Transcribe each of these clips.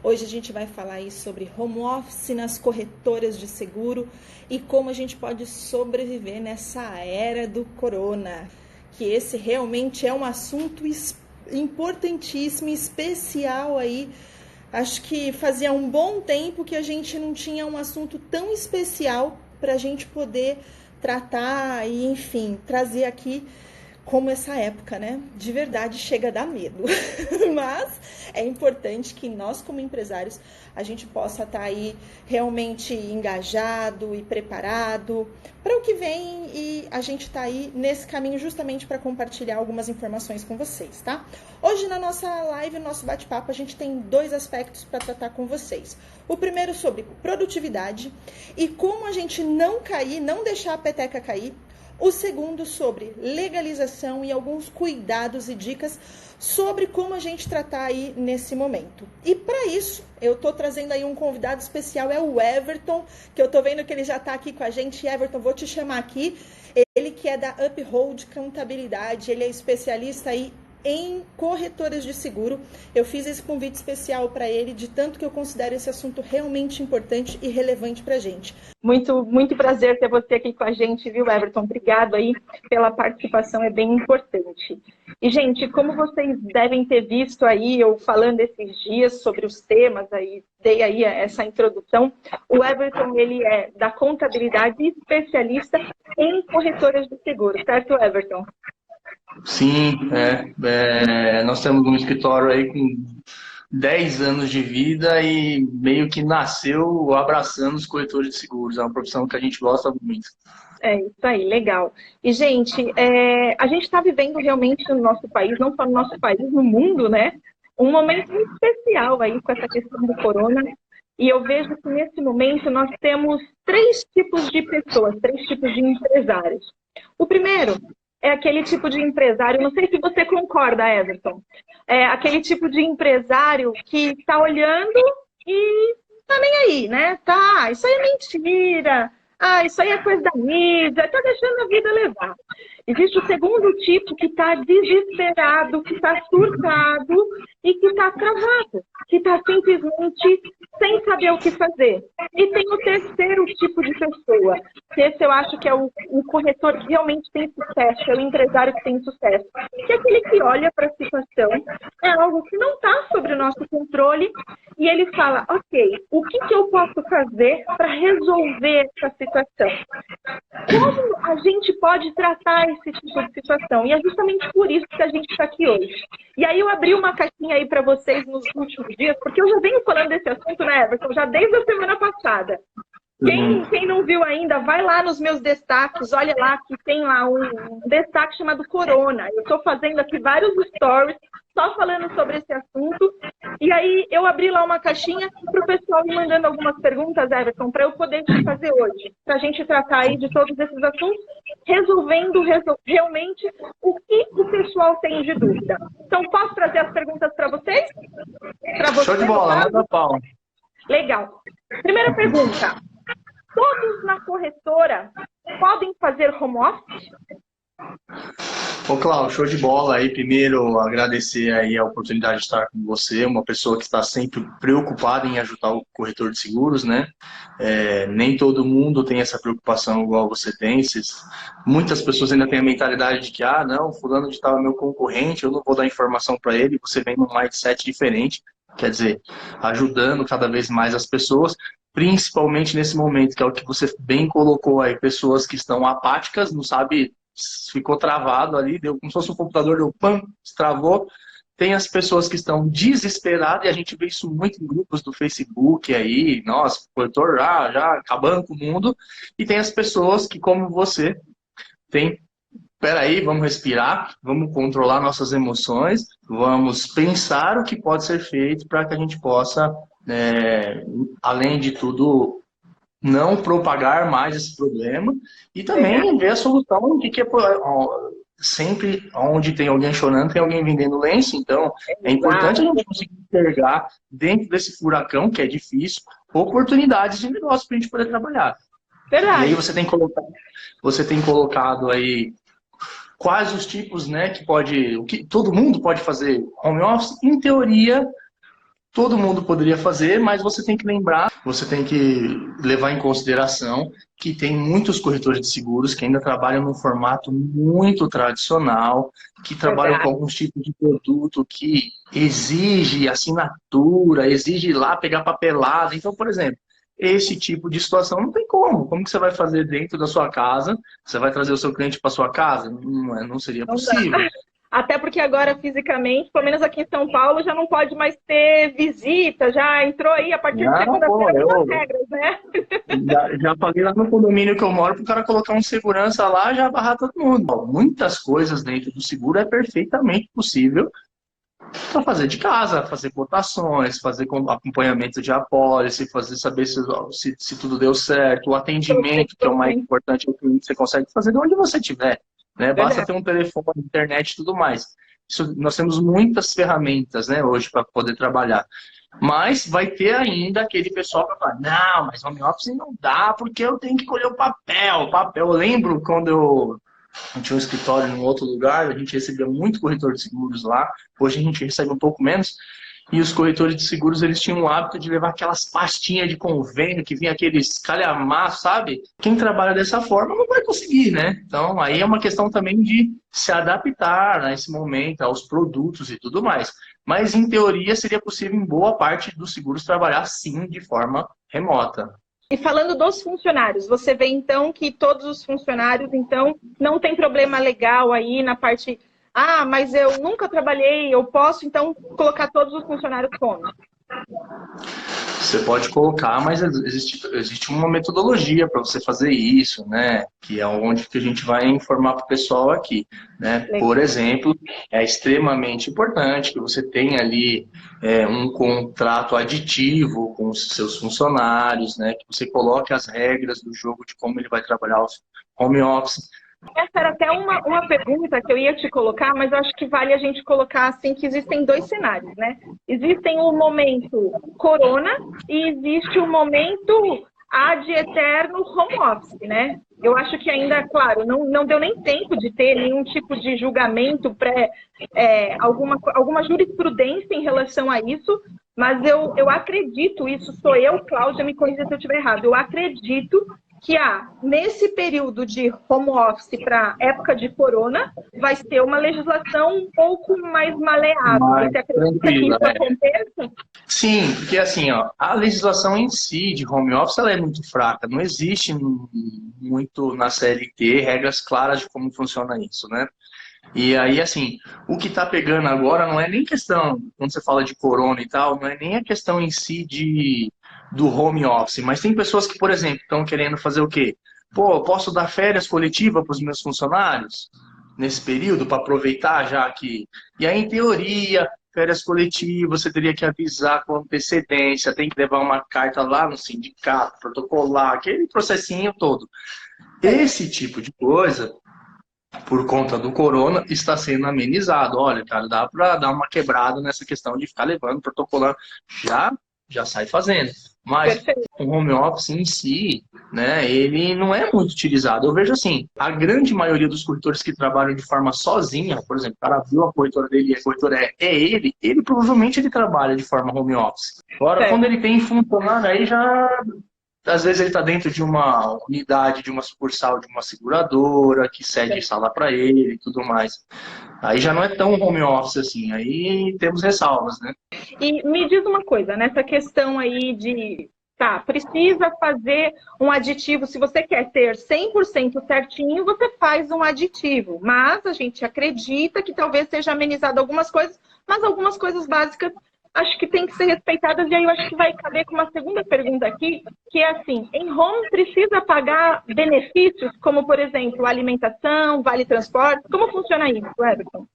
Hoje a gente vai falar aí sobre home office nas corretoras de seguro e como a gente pode sobreviver nessa era do corona. Que esse realmente é um assunto importantíssimo, especial aí. Acho que fazia um bom tempo que a gente não tinha um assunto tão especial para a gente poder tratar e, enfim, trazer aqui como essa época, né? De verdade chega a dar medo. Mas é importante que nós, como empresários, a gente possa estar aí realmente engajado e preparado para o que vem, e a gente está aí nesse caminho justamente para compartilhar algumas informações com vocês, tá? Hoje na nossa live, no nosso bate-papo, a gente tem dois aspectos para tratar com vocês. O primeiro sobre produtividade e como a gente não cair, não deixar a peteca cair. O segundo sobre legalização e alguns cuidados e dicas sobre como a gente tratar aí nesse momento. E para isso, eu estou trazendo aí um convidado especial, é o Everton, que eu estou vendo que ele já está aqui com a gente. Everton, vou te chamar aqui. Ele que é da Uphold Contabilidade, ele é especialista aí em corretoras de seguro. Eu fiz esse convite especial para ele, de tanto que eu considero esse assunto realmente importante e relevante para a gente. Muito prazer ter você aqui com a gente, viu, Everton? Obrigado aí pela participação, é bem importante. E, gente, como vocês devem ter visto aí, eu falando esses dias sobre os temas, aí, dei aí essa introdução, o Everton, ele é da contabilidade e especialista em corretoras de seguro, certo, Everton? Sim, nós temos um escritório aí com 10 anos de vida e meio que nasceu abraçando os corretores de seguros. É uma profissão que a gente gosta muito. É isso aí, legal. E, gente, a gente está vivendo realmente no nosso país, não só no nosso país, no mundo, né? Um momento muito especial aí com essa questão do corona. E eu vejo que nesse momento nós temos três tipos de pessoas, três tipos de empresários. O primeiro é aquele tipo de empresário, não sei se você concorda, Everton, é aquele tipo de empresário que está olhando e tá nem aí, né? Tá, isso aí é mentira, isso aí é coisa da mídia, tá deixando a vida levar. Existe o segundo tipo que está desesperado, que está surtado e que está travado, que está simplesmente sem saber o que fazer. E tem o terceiro tipo de pessoa, que esse eu acho que é o corretor que realmente tem sucesso, é o empresário que tem sucesso. Que é aquele que olha para a situação, é algo que não está sob o nosso controle, e ele fala, ok, o que eu posso fazer para resolver essa situação? Como a gente pode tratar esse tipo de situação? E é justamente por isso que a gente está aqui hoje. E aí eu abri uma caixinha aí para vocês nos últimos dias, porque eu já venho falando desse assunto, né, Everton? Já desde a semana passada. Quem não viu ainda, vai lá nos meus destaques, olha lá que tem lá um destaque chamado Corona. Eu estou fazendo aqui vários stories só falando sobre esse assunto. E aí eu abri lá uma caixinha para o pessoal me mandando algumas perguntas, Everton, para eu poder te fazer hoje. Para a gente tratar aí de todos esses assuntos, resolvendo realmente o que o pessoal tem de dúvida. Então, posso trazer as perguntas para vocês? Show de bola, manda pau. Legal. Primeira pergunta. Todos na corretora podem fazer home office? Ô, Cláudio, show de bola aí. Primeiro, agradecer aí a oportunidade de estar com você, uma pessoa que está sempre preocupada em ajudar o corretor de seguros, né? Nem todo mundo tem essa preocupação igual você tem. Muitas pessoas ainda têm a mentalidade de que, não, fulano de tal é meu concorrente, eu não vou dar informação para ele. Você vem num mindset diferente, quer dizer, ajudando cada vez mais as pessoas, principalmente nesse momento, que é o que você bem colocou aí, pessoas que estão apáticas, não sabe, ficou travado ali, deu como se fosse um computador, deu pam, destravou. Tem as pessoas que estão desesperadas, e a gente vê isso muito em grupos do Facebook aí, nossa, o corretor já acabando com o mundo, e tem as pessoas que, como você, tem, peraí, vamos respirar, vamos controlar nossas emoções, vamos pensar o que pode ser feito para que a gente possa, além de tudo, não propagar mais esse problema e também ver a solução. Sempre onde tem alguém chorando, tem alguém vendendo lenço. Então, é importante a gente conseguir enxergar dentro desse furacão, que é difícil, oportunidades de negócio para a gente poder trabalhar. Verdade. E aí você tem colocado aí quais os tipos, né, o que todo mundo pode fazer home office. Em teoria, todo mundo poderia fazer, mas você tem que lembrar, você tem que levar em consideração que tem muitos corretores de seguros que ainda trabalham num formato muito tradicional, que trabalham com alguns tipos de produto que exige assinatura, exige ir lá pegar papelada. Então, por exemplo, esse tipo de situação não tem como. Como que você vai fazer dentro da sua casa? Você vai trazer o seu cliente para sua casa? Não seria possível. Até porque agora, fisicamente, pelo menos aqui em São Paulo, já não pode mais ter visita, já entrou aí a partir de segunda-feira as regras, né? Já falei lá no condomínio que eu moro para o cara colocar um segurança lá, já barrar todo mundo. Muitas coisas dentro do seguro é perfeitamente possível para fazer de casa, fazer cotações, fazer acompanhamento de apólice, fazer saber se tudo deu certo, o atendimento, que é o mais importante, você consegue fazer de onde você estiver. Né? Basta ter um telefone, internet e tudo mais. Nós temos muitas ferramentas, né, hoje para poder trabalhar. Mas vai ter ainda aquele pessoal que fala, não, mas home office não dá, porque eu tenho que colher o papel. Eu lembro quando eu tinha um escritório em outro lugar, a gente recebia muito corretor de seguros lá, hoje a gente recebe um pouco menos. E os corretores de seguros, eles tinham o hábito de levar aquelas pastinhas de convênio, que vinha aqueles calhamaços, sabe? Quem trabalha dessa forma não vai conseguir, né? Então, aí é uma questão também de se adaptar nesse momento aos produtos e tudo mais. Mas, em teoria, seria possível em boa parte dos seguros trabalhar, sim, de forma remota. E falando dos funcionários, você vê, então, que todos os funcionários, então, não tem problema legal aí na parte... Ah, mas eu nunca trabalhei, eu posso, então, colocar todos os funcionários como? Você pode colocar, mas existe uma metodologia para você fazer isso, né? Que é onde que a gente vai informar para o pessoal aqui, né? Por exemplo, é extremamente importante que você tenha ali um contrato aditivo com os seus funcionários, né? Que você coloque as regras do jogo de como ele vai trabalhar o home office. Essa era até uma pergunta que eu ia te colocar, mas eu acho que vale a gente colocar assim que existem dois cenários, né? Existem o momento corona e existe o momento ad eterno home office, né? Eu acho que ainda, claro, não deu nem tempo de ter nenhum tipo de julgamento alguma jurisprudência em relação a isso, mas eu acredito, isso sou eu, Cláudia, me corrija se eu estiver errado, eu acredito que nesse período de home office para época de corona, vai ter uma legislação um pouco mais maleável. Você acredita que isso aconteça? Sim, porque assim, a legislação em si de home office ela é muito fraca. Não existe muito na CLT regras claras de como funciona isso, né? E aí, assim, o que está pegando agora não é nem questão, quando você fala de corona e tal, não é nem a questão em si do home office, mas tem pessoas que, por exemplo, estão querendo fazer o quê? Pô, eu posso dar férias coletivas para os meus funcionários nesse período para aproveitar já que... E aí, em teoria, férias coletivas, você teria que avisar com antecedência, tem que levar uma carta lá no sindicato, protocolar, aquele processinho todo. Esse tipo de coisa, por conta do corona, está sendo amenizado. Olha, cara, dá para dar uma quebrada nessa questão de ficar levando, protocolando. Já sai fazendo. Mas o home office em si, né, ele não é muito utilizado. Eu vejo assim, a grande maioria dos corretores que trabalham de forma sozinha, por exemplo, o cara viu a corretora dele e a corretora ele provavelmente ele trabalha de forma home office. Agora, quando ele tem funcionário, aí já... Às vezes ele está dentro de uma unidade, de uma sucursal, de uma seguradora, que cede sala para ele e tudo mais. Aí já não é tão home office assim, aí temos ressalvas, né? E me diz uma coisa, nessa questão aí de, precisa fazer um aditivo, se você quer ter 100% certinho, você faz um aditivo, mas a gente acredita que talvez seja amenizado algumas coisas, mas algumas coisas básicas acho que tem que ser respeitadas, e aí eu acho que vai caber com uma segunda pergunta aqui, que é assim, em home precisa pagar benefícios, como, por exemplo, alimentação, vale transporte? Como funciona isso, Everton?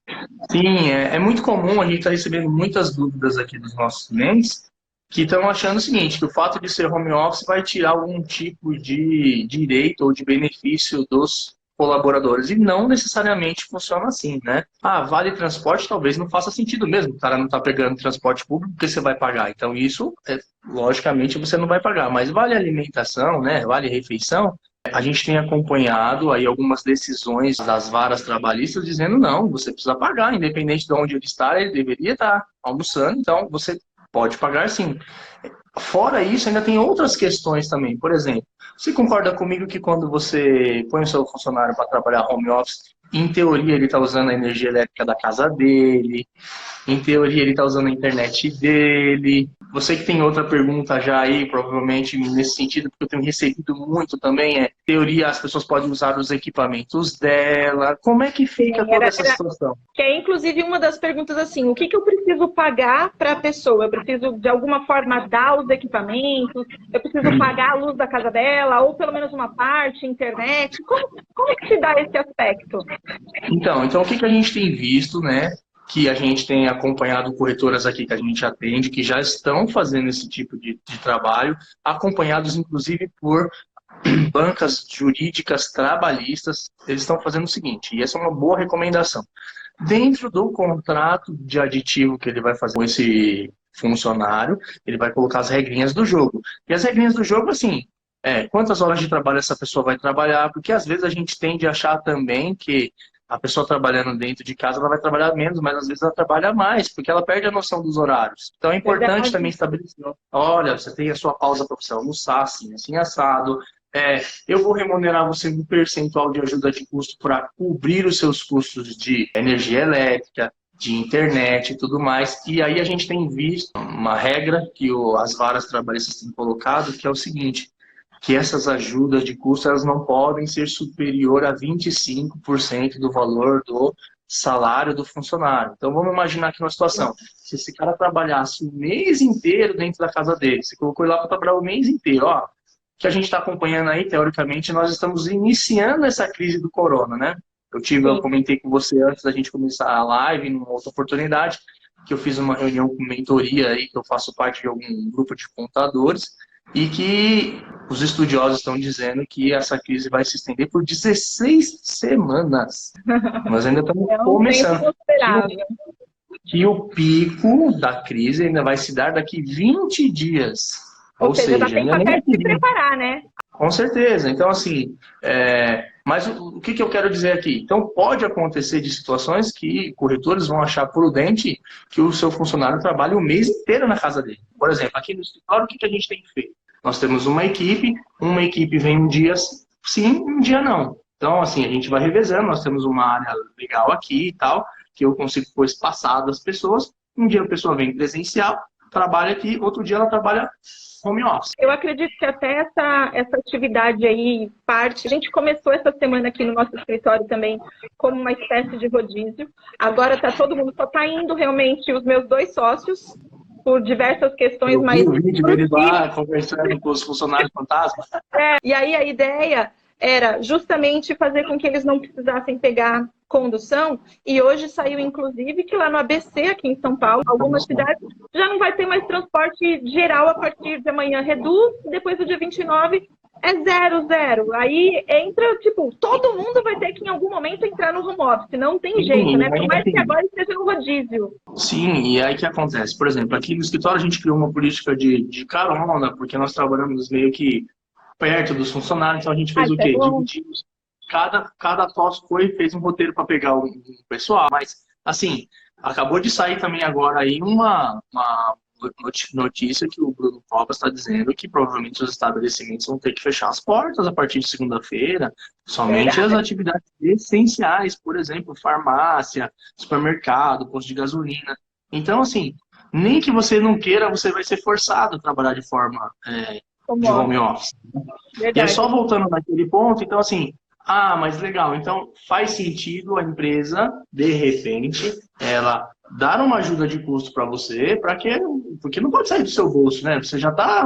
Sim, é muito comum, a gente está recebendo muitas dúvidas aqui dos nossos clientes, que estão achando o seguinte, que o fato de ser home office vai tirar algum tipo de direito ou de benefício dos colaboradores, e não necessariamente funciona assim, né? Vale transporte talvez não faça sentido mesmo, o cara não está pegando transporte público, porque você vai pagar, então isso, logicamente, você não vai pagar, mas vale alimentação, né? Vale refeição, a gente tem acompanhado aí algumas decisões das varas trabalhistas dizendo não, você precisa pagar, independente de onde ele está, ele deveria estar almoçando, então você Pode pagar sim. Fora isso, ainda tem outras questões também. Por exemplo, você concorda comigo que quando você põe o seu funcionário para trabalhar home office, em teoria ele está usando a energia elétrica da casa dele, em teoria ele está usando a internet dele. Você que tem outra pergunta já aí, provavelmente nesse sentido, porque eu tenho recebido muito também, em teoria as pessoas podem usar os equipamentos dela. Como é que fica toda essa situação? Que é, inclusive, uma das perguntas assim, o que eu preciso pagar para a pessoa? Eu preciso, de alguma forma, dar os equipamentos? Eu preciso pagar a luz da casa dela? Ou pelo menos uma parte, internet? Como é que se dá esse aspecto? Então o que a gente tem visto, né? Que a gente tem acompanhado corretoras aqui que a gente atende, que já estão fazendo esse tipo de trabalho, acompanhados inclusive por bancas jurídicas trabalhistas. Eles estão fazendo o seguinte, e essa é uma boa recomendação. Dentro do contrato de aditivo que ele vai fazer com esse funcionário, ele vai colocar as regrinhas do jogo. E as regrinhas do jogo, assim, quantas horas de trabalho essa pessoa vai trabalhar, porque às vezes a gente tende a achar também que a pessoa trabalhando dentro de casa, ela vai trabalhar menos, mas às vezes ela trabalha mais, porque ela perde a noção dos horários. Então é importante também estabelecer, olha, você tem a sua pausa para você almoçar, assim assado. Eu vou remunerar você um percentual de ajuda de custo para cobrir os seus custos de energia elétrica, de internet e tudo mais. E aí a gente tem visto uma regra que as varas trabalhistas têm colocado, que é o seguinte, que essas ajudas de custo elas não podem ser superior a 25% do valor do salário do funcionário. Então vamos imaginar aqui uma situação. Se esse cara trabalhasse o mês inteiro dentro da casa dele, você colocou ele lá para trabalhar o mês inteiro, ó, que a gente está acompanhando aí, teoricamente, nós estamos iniciando essa crise do corona, né? Eu comentei com você antes da gente começar a live, numa outra oportunidade, que eu fiz uma reunião com mentoria aí, que eu faço parte de algum grupo de contadores, e que os estudiosos estão dizendo que essa crise vai se estender por 16 semanas. Nós ainda estamos começando. Que o pico da crise ainda vai se dar daqui 20 dias. Ou seja, dá tempo até de se preparar, né? Com certeza. Então, assim, mas o que eu quero dizer aqui? Então, pode acontecer de situações que corretores vão achar prudente que o seu funcionário trabalhe o mês inteiro na casa dele. Por exemplo, aqui no escritório, o que a gente tem feito? Nós temos uma equipe vem um dia sim, um dia não. Então, assim, a gente vai revezando, nós temos uma área legal aqui e tal, que eu consigo depois passar das pessoas. Um dia a pessoa vem presencial, trabalha aqui, outro dia ela trabalha home office. Eu acredito que até essa atividade aí, a gente começou essa semana aqui no nosso escritório também como uma espécie de rodízio. Agora todo mundo só está indo realmente os meus 2 sócios, por diversas questões mais... Eu vi o vídeo deles lá, conversando com os funcionários fantasmas. E aí a ideia era justamente fazer com que eles não precisassem pegar condução, e hoje saiu inclusive que lá no ABC, aqui em São Paulo, algumas cidades já não vai ter mais transporte geral a partir de amanhã, reduz, depois do dia 29 é 0. Aí entra, todo mundo vai ter que em algum momento entrar no home office, não tem jeito, né? Por mais que agora esteja no rodízio. Sim, e aí que acontece? Por exemplo, aqui no escritório a gente criou uma política de carona, porque nós trabalhamos meio que perto dos funcionários, então a gente fez o quê? Dividimos. Cada TOS fez um roteiro para pegar o pessoal, mas, assim, acabou de sair também agora aí uma notícia que o Bruno Covas está dizendo que provavelmente os estabelecimentos vão ter que fechar as portas a partir de segunda-feira, somente as atividades essenciais, por exemplo, farmácia, supermercado, posto de gasolina. Então, assim, nem que você não queira, você vai ser forçado a trabalhar de forma de home office. Verdade. E aí, só voltando naquele ponto, então, assim, mas legal, então faz sentido a empresa, de repente, ela dar uma ajuda de custo para você, porque não pode sair do seu bolso, né? Você já está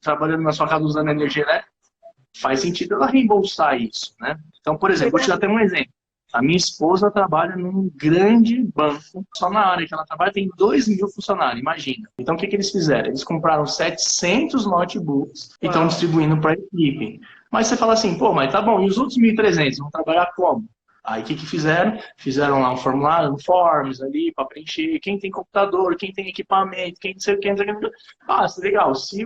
trabalhando na sua casa usando energia elétrica, faz sentido ela reembolsar isso, né? Então, por exemplo, vou te dar até um exemplo. A minha esposa trabalha num grande banco, só na área que ela trabalha tem 2.000 funcionários, imagina. Então, o que eles fizeram? Eles compraram 700 notebooks e estão distribuindo para a equipe. Mas você fala assim, mas tá bom, e os outros 1.300 vão trabalhar como? Aí o que fizeram? Fizeram lá um formulário, um forms ali para preencher, quem tem computador, quem tem equipamento, quem não sei o que, legal. Se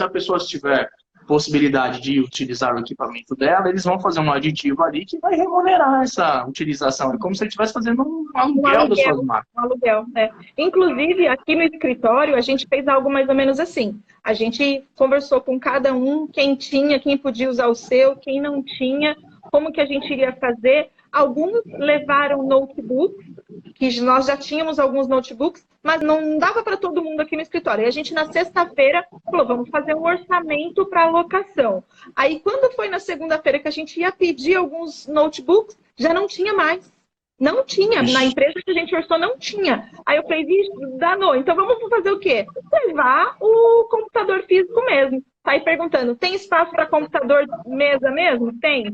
a pessoa estiver possibilidade de utilizar o equipamento dela, eles vão fazer um aditivo ali que vai remunerar essa utilização. É como se ele estivesse fazendo um aluguel das suas máquinas. Um aluguel, é. Inclusive, aqui no escritório, a gente fez algo mais ou menos assim. A gente conversou com cada um, quem tinha, quem podia usar o seu, quem não tinha, como que a gente iria fazer. Alguns levaram notebooks, que nós já tínhamos alguns notebooks, mas não dava para todo mundo aqui no escritório. E a gente, na sexta-feira, falou, vamos fazer um orçamento para alocação. Aí, quando foi na segunda-feira que a gente ia pedir alguns notebooks, já não tinha mais. Não tinha. Na empresa que a gente orçou, não tinha. Aí eu falei, vixe, danou. Então, vamos fazer o quê? Levar o computador físico mesmo. Saí perguntando, tem espaço para computador mesa mesmo? Tem,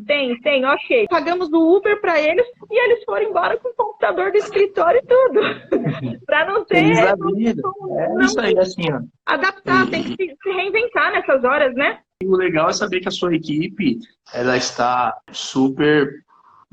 ok. Pagamos o Uber para eles e eles foram embora com o computador do escritório e tudo. Para não ter... Isso aí, assim, ó. Adaptar, tem que se reinventar nessas horas, né? O legal é saber que a sua equipe, ela está super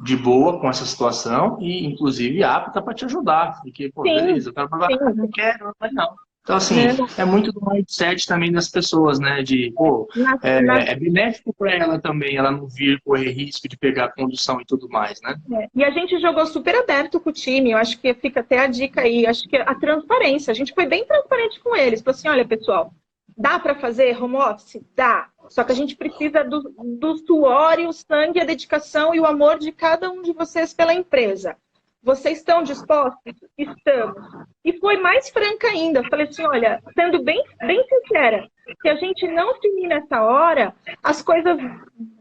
de boa com essa situação e, inclusive, apta para te ajudar. Porque, pô, beleza, eu quero provar, não quero, mas não. Então, assim, é muito do mindset também das pessoas, né? De, pô, é benéfico para ela também, ela não vir correr risco de pegar condução e tudo mais, né? E a gente jogou super aberto com o time, eu acho que fica até a dica aí, acho que a transparência, a gente foi bem transparente com eles, falou assim, olha, pessoal, dá para fazer home office? Dá. Só que a gente precisa do suor e o sangue, a dedicação e o amor de cada um de vocês pela empresa. Vocês estão dispostos? Estamos. E foi mais franca ainda. Eu falei assim, olha, sendo bem sincera, se a gente não se unir nessa hora, as coisas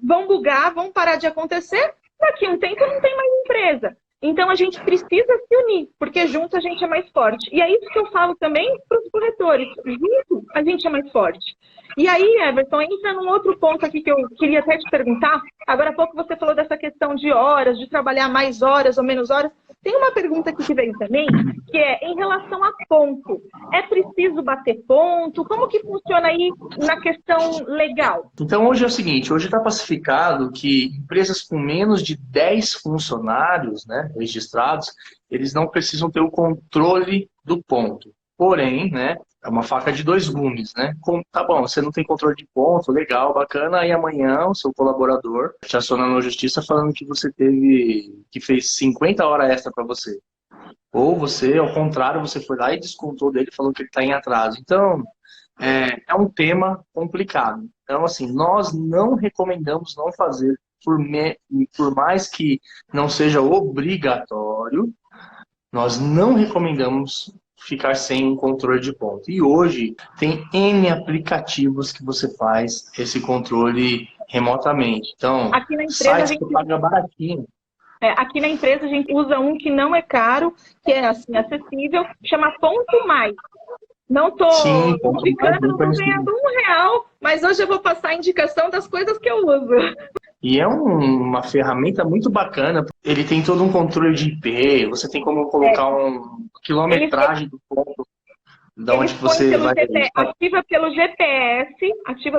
vão bugar, vão parar de acontecer, daqui a um tempo não tem mais empresa. Então a gente precisa se unir, porque junto a gente é mais forte. E é isso que eu falo também para os corretores. Junto a gente é mais forte. E aí, Everton, entra num outro ponto aqui que eu queria até te perguntar. Agora há pouco você falou dessa questão de horas, de trabalhar mais horas ou menos horas. Tem uma pergunta aqui que veio também, que é em relação a ponto. É preciso bater ponto? Como que funciona aí na questão legal? Então, hoje é o seguinte, hoje está pacificado que empresas com menos de 10 funcionários, né, registrados, eles não precisam ter o controle do ponto. Porém, né, é uma faca de dois gumes, né? Tá bom, você não tem controle de ponto, legal, bacana, aí amanhã o seu colaborador te aciona na justiça falando que você fez 50 horas extra para você. Ou você, ao contrário, você foi lá e descontou dele, falou que ele está em atraso. Então, é um tema complicado. Então, assim, nós não recomendamos não fazer, por mais que não seja obrigatório, nós não recomendamos ficar sem um controle de ponto. E hoje tem N aplicativos que você faz esse controle remotamente. Então, aqui na empresa sites que paga baratinho. Aqui na empresa a gente usa um que não é caro, que é assim, acessível, chama Ponto Mais. Não estou ficando, não estou ganhando R$1, mas hoje eu vou passar a indicação das coisas que eu uso. E é uma ferramenta muito bacana. Ele tem todo um controle de IP, você tem como colocar uma quilometragem do ponto, de onde você vai... Ativa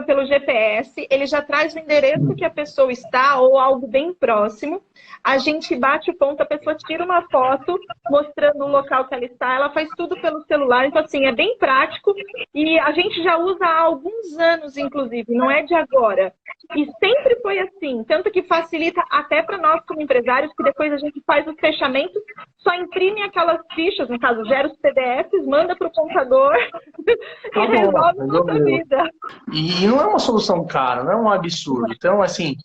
pelo GPS, ele já traz o endereço que a pessoa está, ou algo bem próximo. A gente bate o ponto, a pessoa tira uma foto mostrando o local que ela está, ela faz tudo pelo celular, então assim, é bem prático e a gente já usa há alguns anos, inclusive, não é de agora. E sempre foi assim, tanto que facilita até para nós como empresários, que depois a gente faz os fechamentos, só imprime aquelas fichas, no caso, gera os PDFs, manda para o contador e resolve a nossa vida. E não é uma solução cara, não é um absurdo. Então, assim,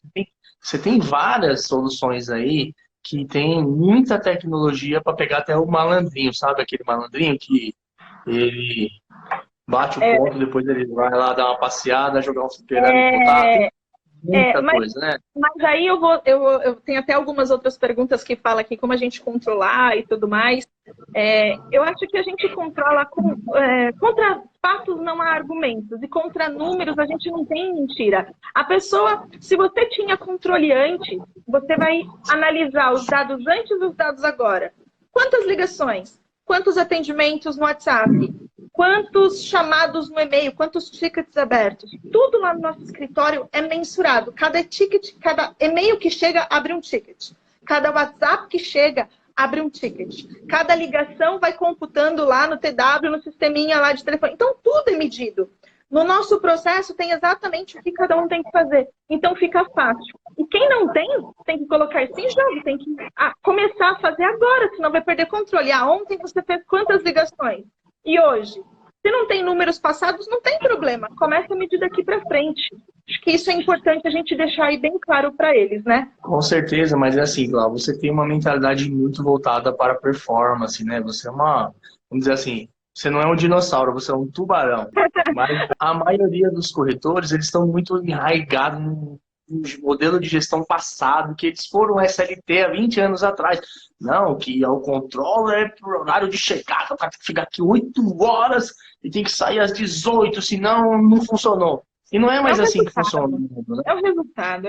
você tem várias soluções aí que tem muita tecnologia para pegar até o malandrinho, sabe? Aquele malandrinho que ele bate o ponto, depois ele vai lá dar uma passeada, jogar um fliperama em contato. Muita coisa, né? Mas aí eu tenho até algumas outras perguntas que falam aqui como a gente controlar e tudo mais. Eu acho que a gente controla contra fatos não há argumentos e contra números a gente não tem mentira. A pessoa, se você tinha controle antes, você vai analisar os dados antes e os dados agora. Quantas ligações? Quantos atendimentos no WhatsApp? Quantos chamados no e-mail? Quantos tickets abertos? Tudo lá no nosso escritório é mensurado. Cada ticket, cada e-mail que chega, abre um ticket. Cada WhatsApp que chega, abre um ticket. Cada ligação vai computando lá no TW, no sisteminha lá de telefone. Então, tudo é medido. No nosso processo tem exatamente o que cada um tem que fazer. Então fica fácil. E quem não tem que colocar isso em jogo, tem que começar a fazer agora, senão vai perder controle. Ontem você fez quantas ligações? E hoje? Se não tem números passados, não tem problema. Começa a medir daqui para frente. Acho que isso é importante a gente deixar aí bem claro para eles, né? Com certeza, mas é assim, Cláudio, você tem uma mentalidade muito voltada para a performance, né? Você é vamos dizer assim, você não é um dinossauro, você é um tubarão. Mas a maioria dos corretores, eles estão muito enraigados no modelo de gestão passado, que eles foram SLT há 20 anos atrás. Não, que o controller é por horário de chegada, o cara tem que ficar aqui 8 horas e tem que sair às 18, senão não funcionou. E não é mais assim que funciona no mundo, né? É o resultado.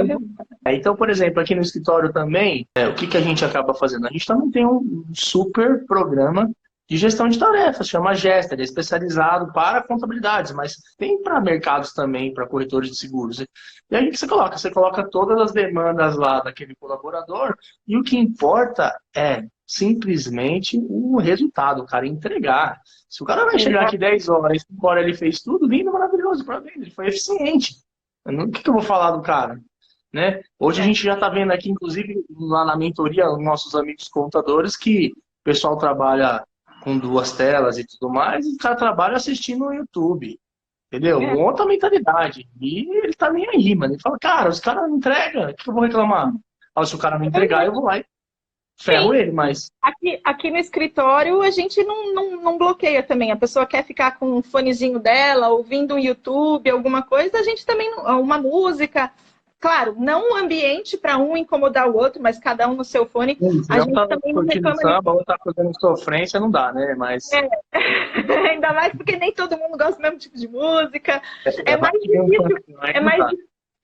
Então, por exemplo, aqui no escritório também, o que a gente acaba fazendo? A gente também tem um super programa de gestão de tarefas, chama Gesta, ele é especializado para contabilidades, mas tem para mercados também, para corretores de seguros. E aí o que você coloca? Você coloca todas as demandas lá daquele colaborador e o que importa é simplesmente o resultado, o cara entregar. Se o cara vai chegar aqui 10 horas, 5 horas ele fez tudo, lindo, maravilhoso, para ele, ele foi eficiente. O que eu vou falar do cara? Né? Hoje a gente já está vendo aqui, inclusive, lá na mentoria, os nossos amigos contadores, que o pessoal trabalha com 2 telas e tudo mais, e o cara trabalha assistindo no YouTube. Entendeu? Outra mentalidade. E ele tá nem aí, mano. Ele fala, cara, os caras não entregam, o que eu vou reclamar? Se o cara não entregar, eu vou lá e ferro ele, mas... Aqui no escritório, a gente não bloqueia também. A pessoa quer ficar com um fonezinho dela, ouvindo um YouTube, alguma coisa, a gente também... Uma música... Claro, não um ambiente para um incomodar o outro, mas cada um no seu fone. A gente também não reclama. Samba, ou tá fazendo sofrência, não dá, né? Mas... Ainda mais porque nem todo mundo gosta do mesmo tipo de música. É mais difícil.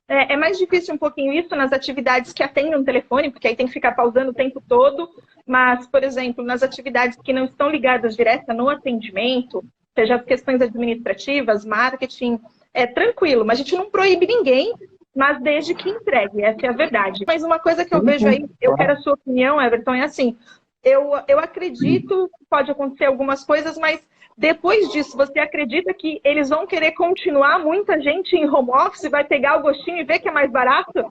É mais difícil um pouquinho isso nas atividades que atendem um telefone, porque aí tem que ficar pausando o tempo todo. Mas, por exemplo, nas atividades que não estão ligadas direta no atendimento, seja as questões administrativas, marketing, é tranquilo. Mas a gente não proíbe ninguém, mas desde que entregue, essa é a verdade. Mas uma coisa que eu vejo aí, eu quero a sua opinião, Everton, é assim, eu acredito que pode acontecer algumas coisas, mas depois disso, você acredita que eles vão querer continuar, muita gente em home office, vai pegar o gostinho e ver que é mais barato?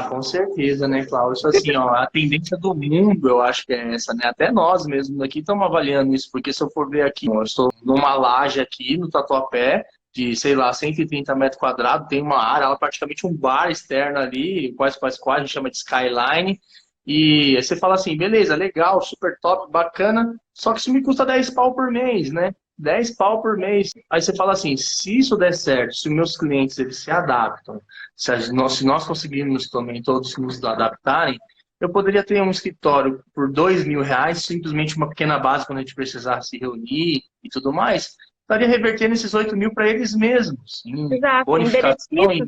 Com certeza, né, Cláudio? Isso assim, a tendência do mundo, eu acho que é essa, né? Até nós mesmos aqui estamos avaliando isso, porque se eu for ver aqui, eu estou numa laje aqui no Tatuapé, de, sei lá, 130 metros quadrados, tem uma área, ela praticamente um bar externo ali, quase, a gente chama de Skyline, e aí você fala assim, beleza, legal, super top, bacana, só que isso me custa 10 pau por mês, né? 10 pau por mês. Aí você fala assim, se isso der certo, se meus clientes eles se adaptam, se nós conseguirmos também todos nos adaptarem, eu poderia ter um escritório por R$2.000, simplesmente uma pequena base quando a gente precisar se reunir e tudo mais, estaria revertendo esses 8 mil para eles mesmos. Exato, bonificação, em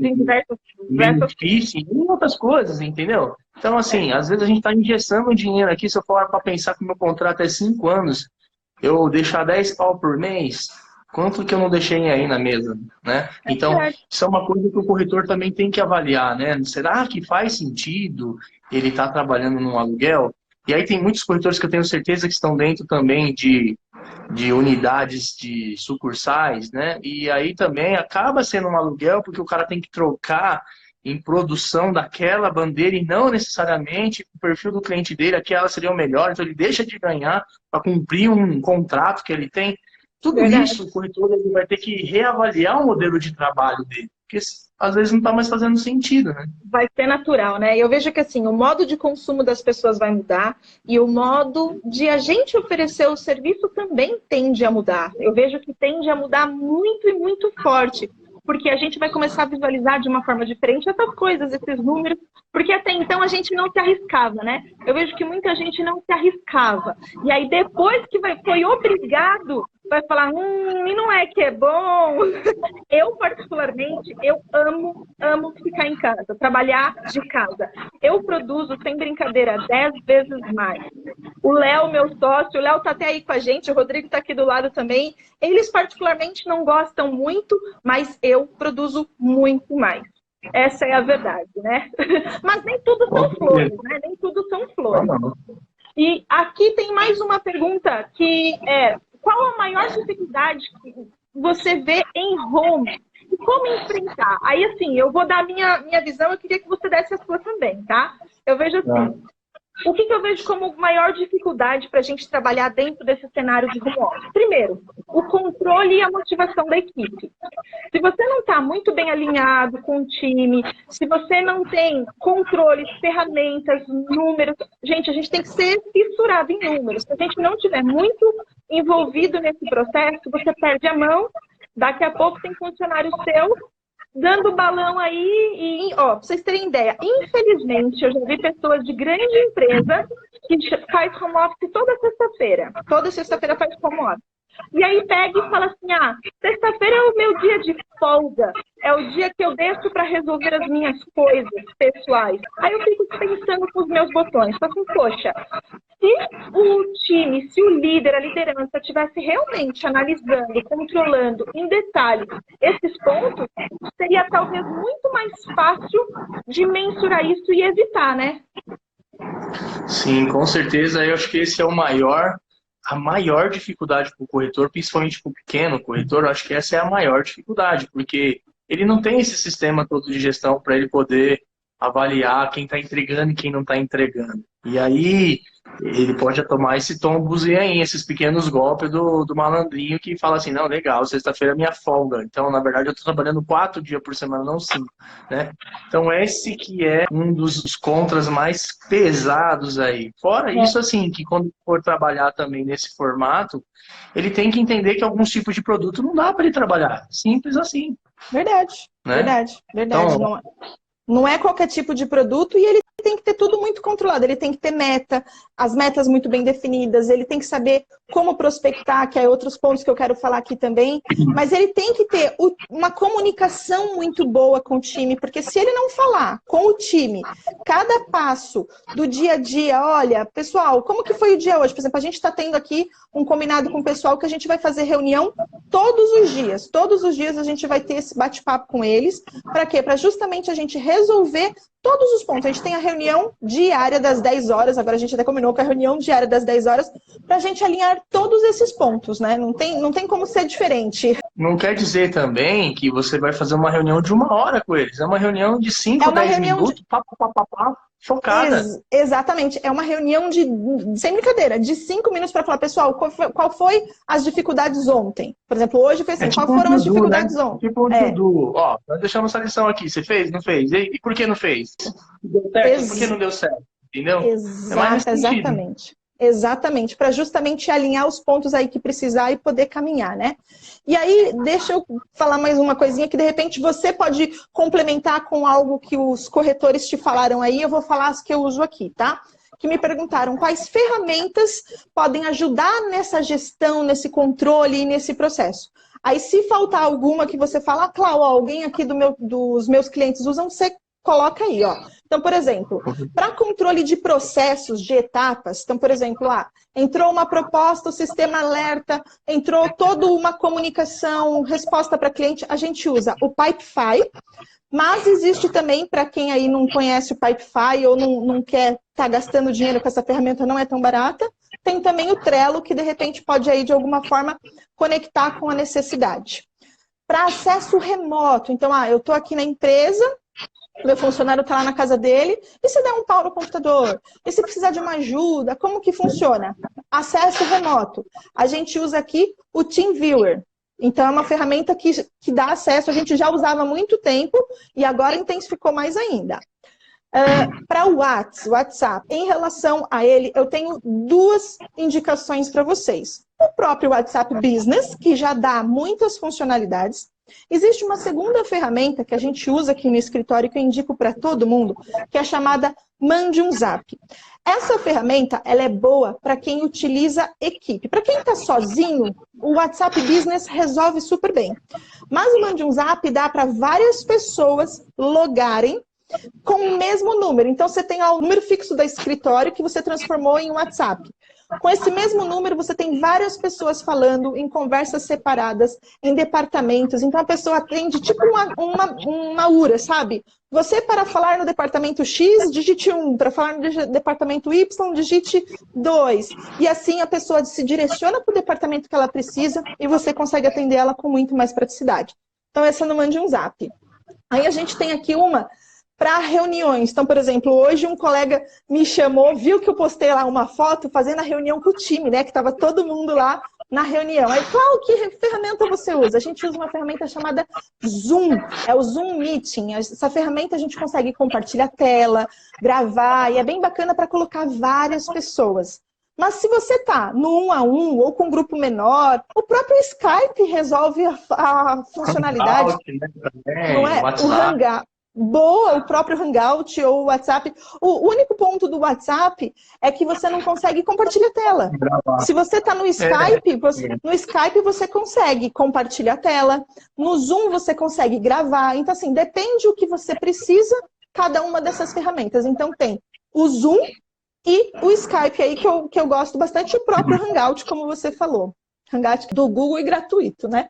benefício, em outras coisas, entendeu? Então, assim, às vezes a gente está engessando dinheiro aqui, se eu for para pensar que o meu contrato é 5 anos, eu deixar 10 pau por mês, quanto que eu não deixei aí na mesa, né? Então, isso é uma coisa que o corretor também tem que avaliar, né? Será que faz sentido ele estar trabalhando num aluguel? E aí tem muitos corretores que eu tenho certeza que estão dentro também de unidades de sucursais, né? E aí também acaba sendo um aluguel porque o cara tem que trocar em produção daquela bandeira e não necessariamente o perfil do cliente dele, aquela seria o melhor, então ele deixa de ganhar para cumprir um contrato que ele tem. Tudo isso, o corretor ele vai ter que reavaliar o modelo de trabalho dele, porque às vezes não está mais fazendo sentido, né? Vai ser natural, né? Eu vejo que assim, o modo de consumo das pessoas vai mudar e o modo de a gente oferecer o serviço também tende a mudar. Eu vejo que tende a mudar muito e muito forte, porque a gente vai começar a visualizar de uma forma diferente essas coisas, esses números, porque até então a gente não se arriscava, né? Eu vejo que muita gente não se arriscava. E aí depois que foi obrigado, vai falar, e não é que é bom. Eu, particularmente, eu amo ficar em casa, trabalhar de casa. Eu produzo, sem brincadeira, 10 vezes mais. O Léo, meu sócio, o Léo tá até aí com a gente, o Rodrigo tá aqui do lado também. Eles, particularmente, não gostam muito, mas eu produzo muito mais. Essa é a verdade, né? Mas nem tudo são flores, né? Nem tudo são flores. E aqui tem mais uma pergunta que é: qual a maior dificuldade você vê em home. E como enfrentar? Aí, assim, eu vou dar a minha visão, eu queria que você desse a sua também, tá? Eu vejo assim, o que eu vejo como maior dificuldade para a gente trabalhar dentro desse cenário de home office? Primeiro, o controle e a motivação da equipe. Se você não está muito bem alinhado com o time, se você não tem controle, ferramentas, números, gente, a gente tem que ser fissurado em números. Se a gente não estiver muito envolvido nesse processo, você perde a mão, daqui a pouco tem funcionário seu dando balão aí e, ó, pra vocês terem ideia, infelizmente, eu já vi pessoas de grande empresa que faz home office toda sexta-feira. Toda sexta-feira faz home office. E aí pega e fala assim, sexta-feira é o meu dia de folga, é o dia que eu deixo para resolver as minhas coisas pessoais. Aí eu fico pensando com os meus botões, falo assim, poxa, se o time, se o líder, a liderança estivesse realmente analisando, controlando em detalhes esses pontos, seria talvez muito mais fácil de mensurar isso e evitar, né? Sim, com certeza. Eu acho que esse é a maior dificuldade para o corretor, principalmente para o pequeno corretor. Eu acho que essa é a maior dificuldade, porque ele não tem esse sistema todo de gestão para ele poder avaliar quem está entregando e quem não está entregando. E aí ele pode tomar esse tombozinho aí, esses pequenos golpes do malandrinho que fala assim, não, legal, sexta-feira é minha folga. Então, na verdade, eu estou trabalhando 4 dias por semana, não 5, né? Então, esse que é um dos contras mais pesados aí. Fora isso, assim, que quando for trabalhar também nesse formato, ele tem que entender que alguns tipos de produto não dá para ele trabalhar. Simples assim. Verdade, né? Verdade. Então, não é qualquer tipo de produto e ele tem que ter tudo muito controlado. Ele tem que ter meta, as metas muito bem definidas, ele tem que saber como prospectar, que é outros pontos que eu quero falar aqui também, mas ele tem que ter uma comunicação muito boa com o time, porque se ele não falar com o time, cada passo do dia a dia, olha, pessoal, como que foi o dia hoje? Por exemplo, a gente está tendo aqui um combinado com o pessoal que a gente vai fazer reunião todos os dias a gente vai ter esse bate-papo com eles, para quê? Para justamente a gente resolver todos os pontos. A gente tem a reunião diária das 10 horas, agora a gente até combinou com a reunião diária das 10 horas, para a gente alinhar todos esses pontos, né? Não tem como ser diferente. Não quer dizer também que você vai fazer uma reunião de 1 hora com eles. É uma reunião de 5, 10 minutos, focada. Exatamente. É uma reunião sem brincadeira, de 5 minutos para falar, pessoal, qual foi as dificuldades ontem? Por exemplo, hoje foi assim, qual foram as dificuldades ontem? Tipo tudo. Ó, nós deixamos essa lição aqui. Você fez? Não fez? E por que não fez? Deu certo? Por que não deu certo? Entendeu? Exatamente. Exatamente, para justamente alinhar os pontos aí que precisar e poder caminhar, né? E aí, deixa eu falar mais uma coisinha que de repente você pode complementar com algo que os corretores te falaram aí, eu vou falar as que eu uso aqui, tá? Que me perguntaram quais ferramentas podem ajudar nessa gestão, nesse controle e nesse processo. Aí, se faltar alguma que você fala, Cláudia, alguém aqui dos meus clientes usam, você coloca aí, ó. Então, por exemplo, para controle de processos, de etapas, então, por exemplo, entrou uma proposta, o sistema alerta, entrou toda uma comunicação, resposta para cliente, a gente usa o Pipefy, mas existe também, para quem aí não conhece o Pipefy ou não quer estar gastando dinheiro com essa ferramenta, não é tão barata, tem também o Trello, que de repente pode aí, de alguma forma, conectar com a necessidade. Para acesso remoto, então, eu estou aqui na empresa, meu funcionário está lá na casa dele, e se der um pau no computador? E se precisar de uma ajuda, como que funciona? Acesso remoto. A gente usa aqui o TeamViewer. Então, é uma ferramenta que dá acesso, a gente já usava há muito tempo, e agora intensificou mais ainda. Para o WhatsApp, em relação a ele, eu tenho 2 indicações para vocês. O próprio WhatsApp Business, que já dá muitas funcionalidades. Existe uma segunda ferramenta que a gente usa aqui no escritório, que eu indico para todo mundo, que é a chamada Mande um Zap. Essa ferramenta, ela é boa para quem utiliza equipe. Para quem está sozinho, o WhatsApp Business resolve super bem. Mas o Mande um Zap dá para várias pessoas logarem com o mesmo número. Então, você tem o número fixo do escritório que você transformou em WhatsApp. Com esse mesmo número, você tem várias pessoas falando em conversas separadas, em departamentos. Então, a pessoa atende tipo uma URA, sabe? Você, para falar no departamento X, digite 1. Para falar no departamento Y, digite 2. E assim, a pessoa se direciona para o departamento que ela precisa e você consegue atender ela com muito mais praticidade. Então, essa não mande um zap. Aí a gente tem aqui uma para reuniões. Então, por exemplo, hoje um colega me chamou, viu que eu postei lá uma foto fazendo a reunião com o time, né? Que estava todo mundo lá na reunião. Aí, qual que ferramenta você usa? A gente usa uma ferramenta chamada Zoom, é o Zoom Meeting. Essa ferramenta a gente consegue compartilhar tela, gravar, e é bem bacana para colocar várias pessoas. Mas se você está no 1 a 1 ou com um grupo menor, o próprio Skype resolve a funcionalidade. Não é? O Hangout. Boa, o próprio Hangout ou o WhatsApp. O único ponto do WhatsApp é que você não consegue compartilhar a tela. Se você está no Skype, no Skype você consegue compartilhar a tela. No Zoom você consegue gravar. Então, assim, depende o que você precisa, cada uma dessas ferramentas. Então, tem o Zoom e o Skype aí, que eu gosto bastante, o próprio Hangout, como você falou. Hangout do Google e gratuito, né?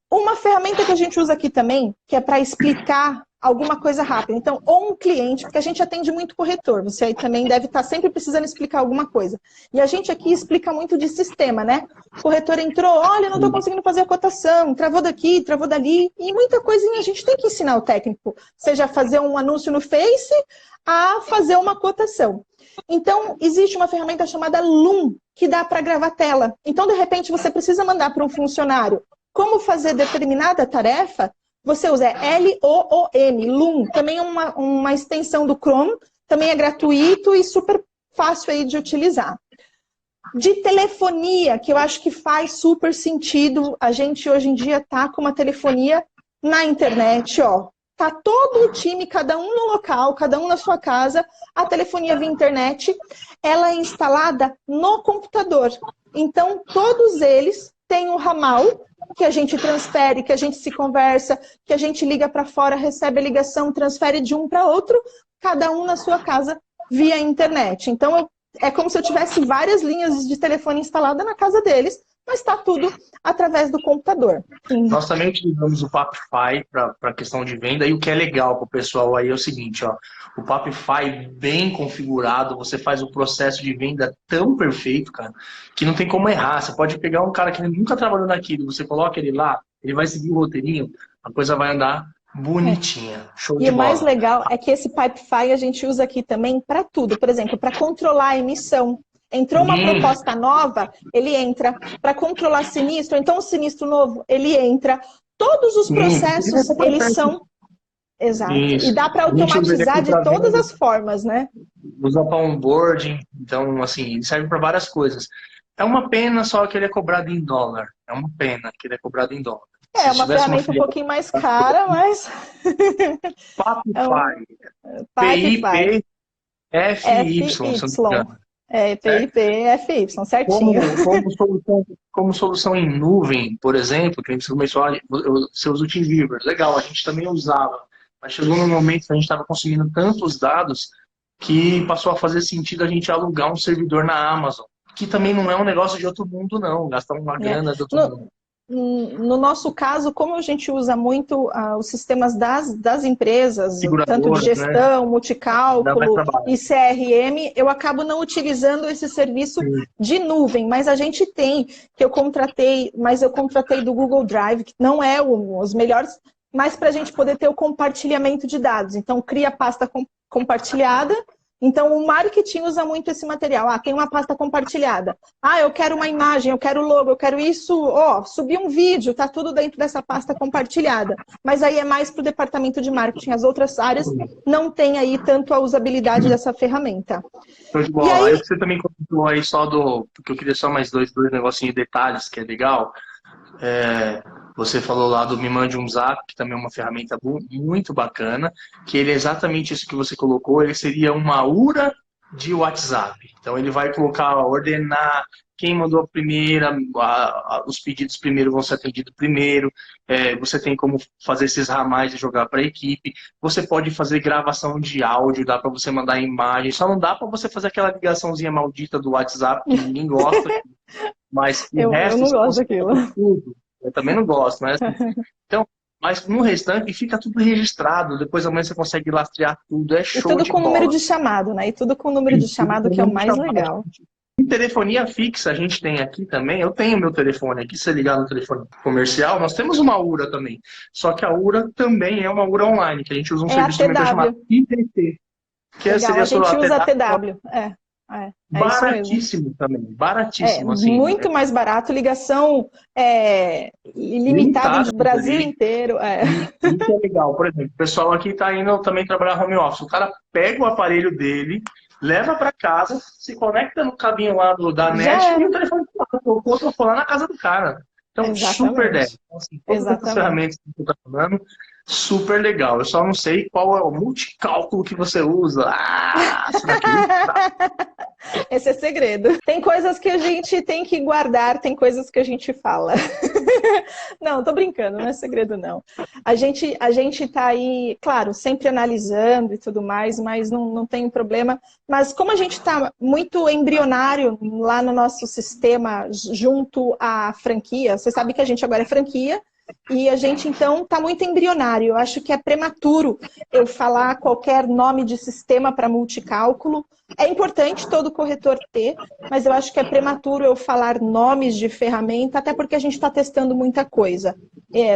Uma ferramenta que a gente usa aqui também, que é para explicar alguma coisa rápida. Então, ou um cliente, porque a gente atende muito corretor, você aí também deve estar sempre precisando explicar alguma coisa. E a gente aqui explica muito de sistema, né? O corretor entrou, olha, não estou conseguindo fazer a cotação, travou daqui, travou dali, e muita coisinha a gente tem que ensinar o técnico, seja fazer um anúncio no Face, a fazer uma cotação. Então, existe uma ferramenta chamada Loom, que dá para gravar tela. Então, de repente, você precisa mandar para um funcionário como fazer determinada tarefa, você usa L-O-O-M, Loom, também é uma extensão do Chrome, também é gratuito e super fácil aí de utilizar. De telefonia, que eu acho que faz super sentido, a gente hoje em dia tá com uma telefonia na internet, ó. Tá todo o time, cada um no local, cada um na sua casa, a telefonia via internet, ela é instalada no computador. Então, todos eles têm um ramal, que a gente transfere, que a gente se conversa, que a gente liga para fora, recebe a ligação, transfere de um para outro, cada um na sua casa via internet. Então, é como se eu tivesse várias linhas de telefone instalada na casa deles, mas está tudo através do computador. Nós também utilizamos o Papify para a questão de venda, e o que é legal para o pessoal aí é o seguinte, ó, o Papify bem configurado, você faz o processo de venda tão perfeito, cara, que não tem como errar. Você pode pegar um cara que nunca trabalhou naquilo, você coloca ele lá, ele vai seguir o roteirinho, a coisa vai andar bonitinha. Show de bola. E o mais legal é que esse Papify a gente usa aqui também para tudo, por exemplo, para controlar a emissão. Entrou uma proposta nova, ele entra. Para controlar sinistro, então o sinistro novo, ele entra. Todos os processos, eles são... Exato. Isso. E dá para automatizar de todas as formas, né? Usa para onboarding, então, assim, ele serve para várias coisas. É uma pena só que ele é cobrado em dólar. É uma pena que ele é cobrado em dólar. É uma ferramenta um pouquinho mais cara, mas... Papify. PIPFY, se não me engano. PIPFY, certinho. Como solução em nuvem, por exemplo, que a gente começou você usa o TeamViewer. Legal, a gente também usava. Mas chegou num momento que a gente estava consumindo tantos dados que passou a fazer sentido a gente alugar um servidor na Amazon. Que também não é um negócio de outro mundo, não. Gastar uma grana de outro mundo. No nosso caso, como a gente usa muito os sistemas das empresas, tanto de gestão, né? Multicálculo e CRM, eu acabo não utilizando esse serviço de nuvem, mas a gente tem, que eu contratei do Google Drive, que não é os melhores, mas para a gente poder ter o compartilhamento de dados. Então, cria pasta compartilhada. Então, o marketing usa muito esse material. Tem uma pasta compartilhada. Eu quero uma imagem, eu quero logo, eu quero isso. Subir um vídeo, tá tudo dentro dessa pasta compartilhada. Mas aí é mais para o departamento de marketing. As outras áreas não têm aí tanto a usabilidade dessa ferramenta. E aí você também comentou aí porque eu queria só mais dois negocinhos de detalhes, que é legal. Você falou lá do Me Mande um Zap, que também é uma ferramenta muito bacana, que ele é exatamente isso que você colocou, ele seria uma URA de WhatsApp. Então ele vai colocar, ordenar quem mandou a primeira, os pedidos primeiro vão ser atendidos primeiro, você tem como fazer esses ramais e jogar para a equipe, você pode fazer gravação de áudio, dá para você mandar imagem, só não dá para você fazer aquela ligaçãozinha maldita do WhatsApp que ninguém gosta, mas o resto... Eu não gosto daquilo. Tudo. Eu também não gosto, mas... Então, mas no restante fica tudo registrado, depois amanhã você consegue lastrear tudo, é show de bola. E tudo com número de chamado, né? E tudo com número de chamado, que é o mais legal. Em telefonia fixa, a gente tem aqui também, eu tenho meu telefone aqui, se você ligar no telefone comercial, nós temos uma URA também. Só que a URA também é uma URA online, que a gente usa um serviço também chamado ITT. Que legal, a gente usa a TW. Baratíssimo também, baratíssimo. Assim, muito mais barato, ligação ilimitada no Brasil inteiro. Isso é legal. Por exemplo, o pessoal aqui está indo também trabalhar home office. O cara pega o aparelho dele, leva para casa, se conecta no cabinho lá da net e o telefone colocou lá na casa do cara. Então, exatamente. Super 10. Então, assim, todas essas ferramentas que você está falando, super legal. Eu só não sei qual é o multicálculo que você usa. Isso daqui. Esse é segredo. Tem coisas que a gente tem que guardar, tem coisas que a gente fala. Não, tô brincando, não é segredo não. A gente tá aí, claro, sempre analisando e tudo mais, mas não tem problema. Mas como a gente tá muito embrionário lá no nosso sistema junto à franquia, você sabe que a gente agora é franquia, e a gente, então, está muito embrionário. Eu acho que é prematuro eu falar qualquer nome de sistema para multicálculo. É importante todo corretor ter, mas eu acho que é prematuro eu falar nomes de ferramenta, até porque a gente está testando muita coisa.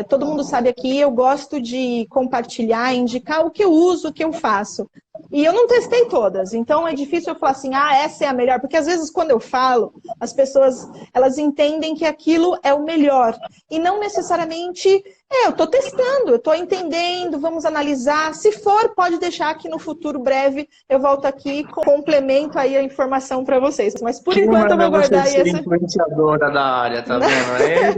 Todo mundo sabe aqui, eu gosto de compartilhar, indicar o que eu uso, o que eu faço. E eu não testei todas, então é difícil eu falar assim, essa é a melhor, porque às vezes quando eu falo, as pessoas, elas entendem que aquilo é o melhor, e não necessariamente, eu estou testando, eu estou entendendo, vamos analisar, se for, pode deixar que no futuro breve eu volto aqui, complemento aí a informação para vocês, mas por enquanto eu vou guardar você ser influenciadora da área, tá vendo?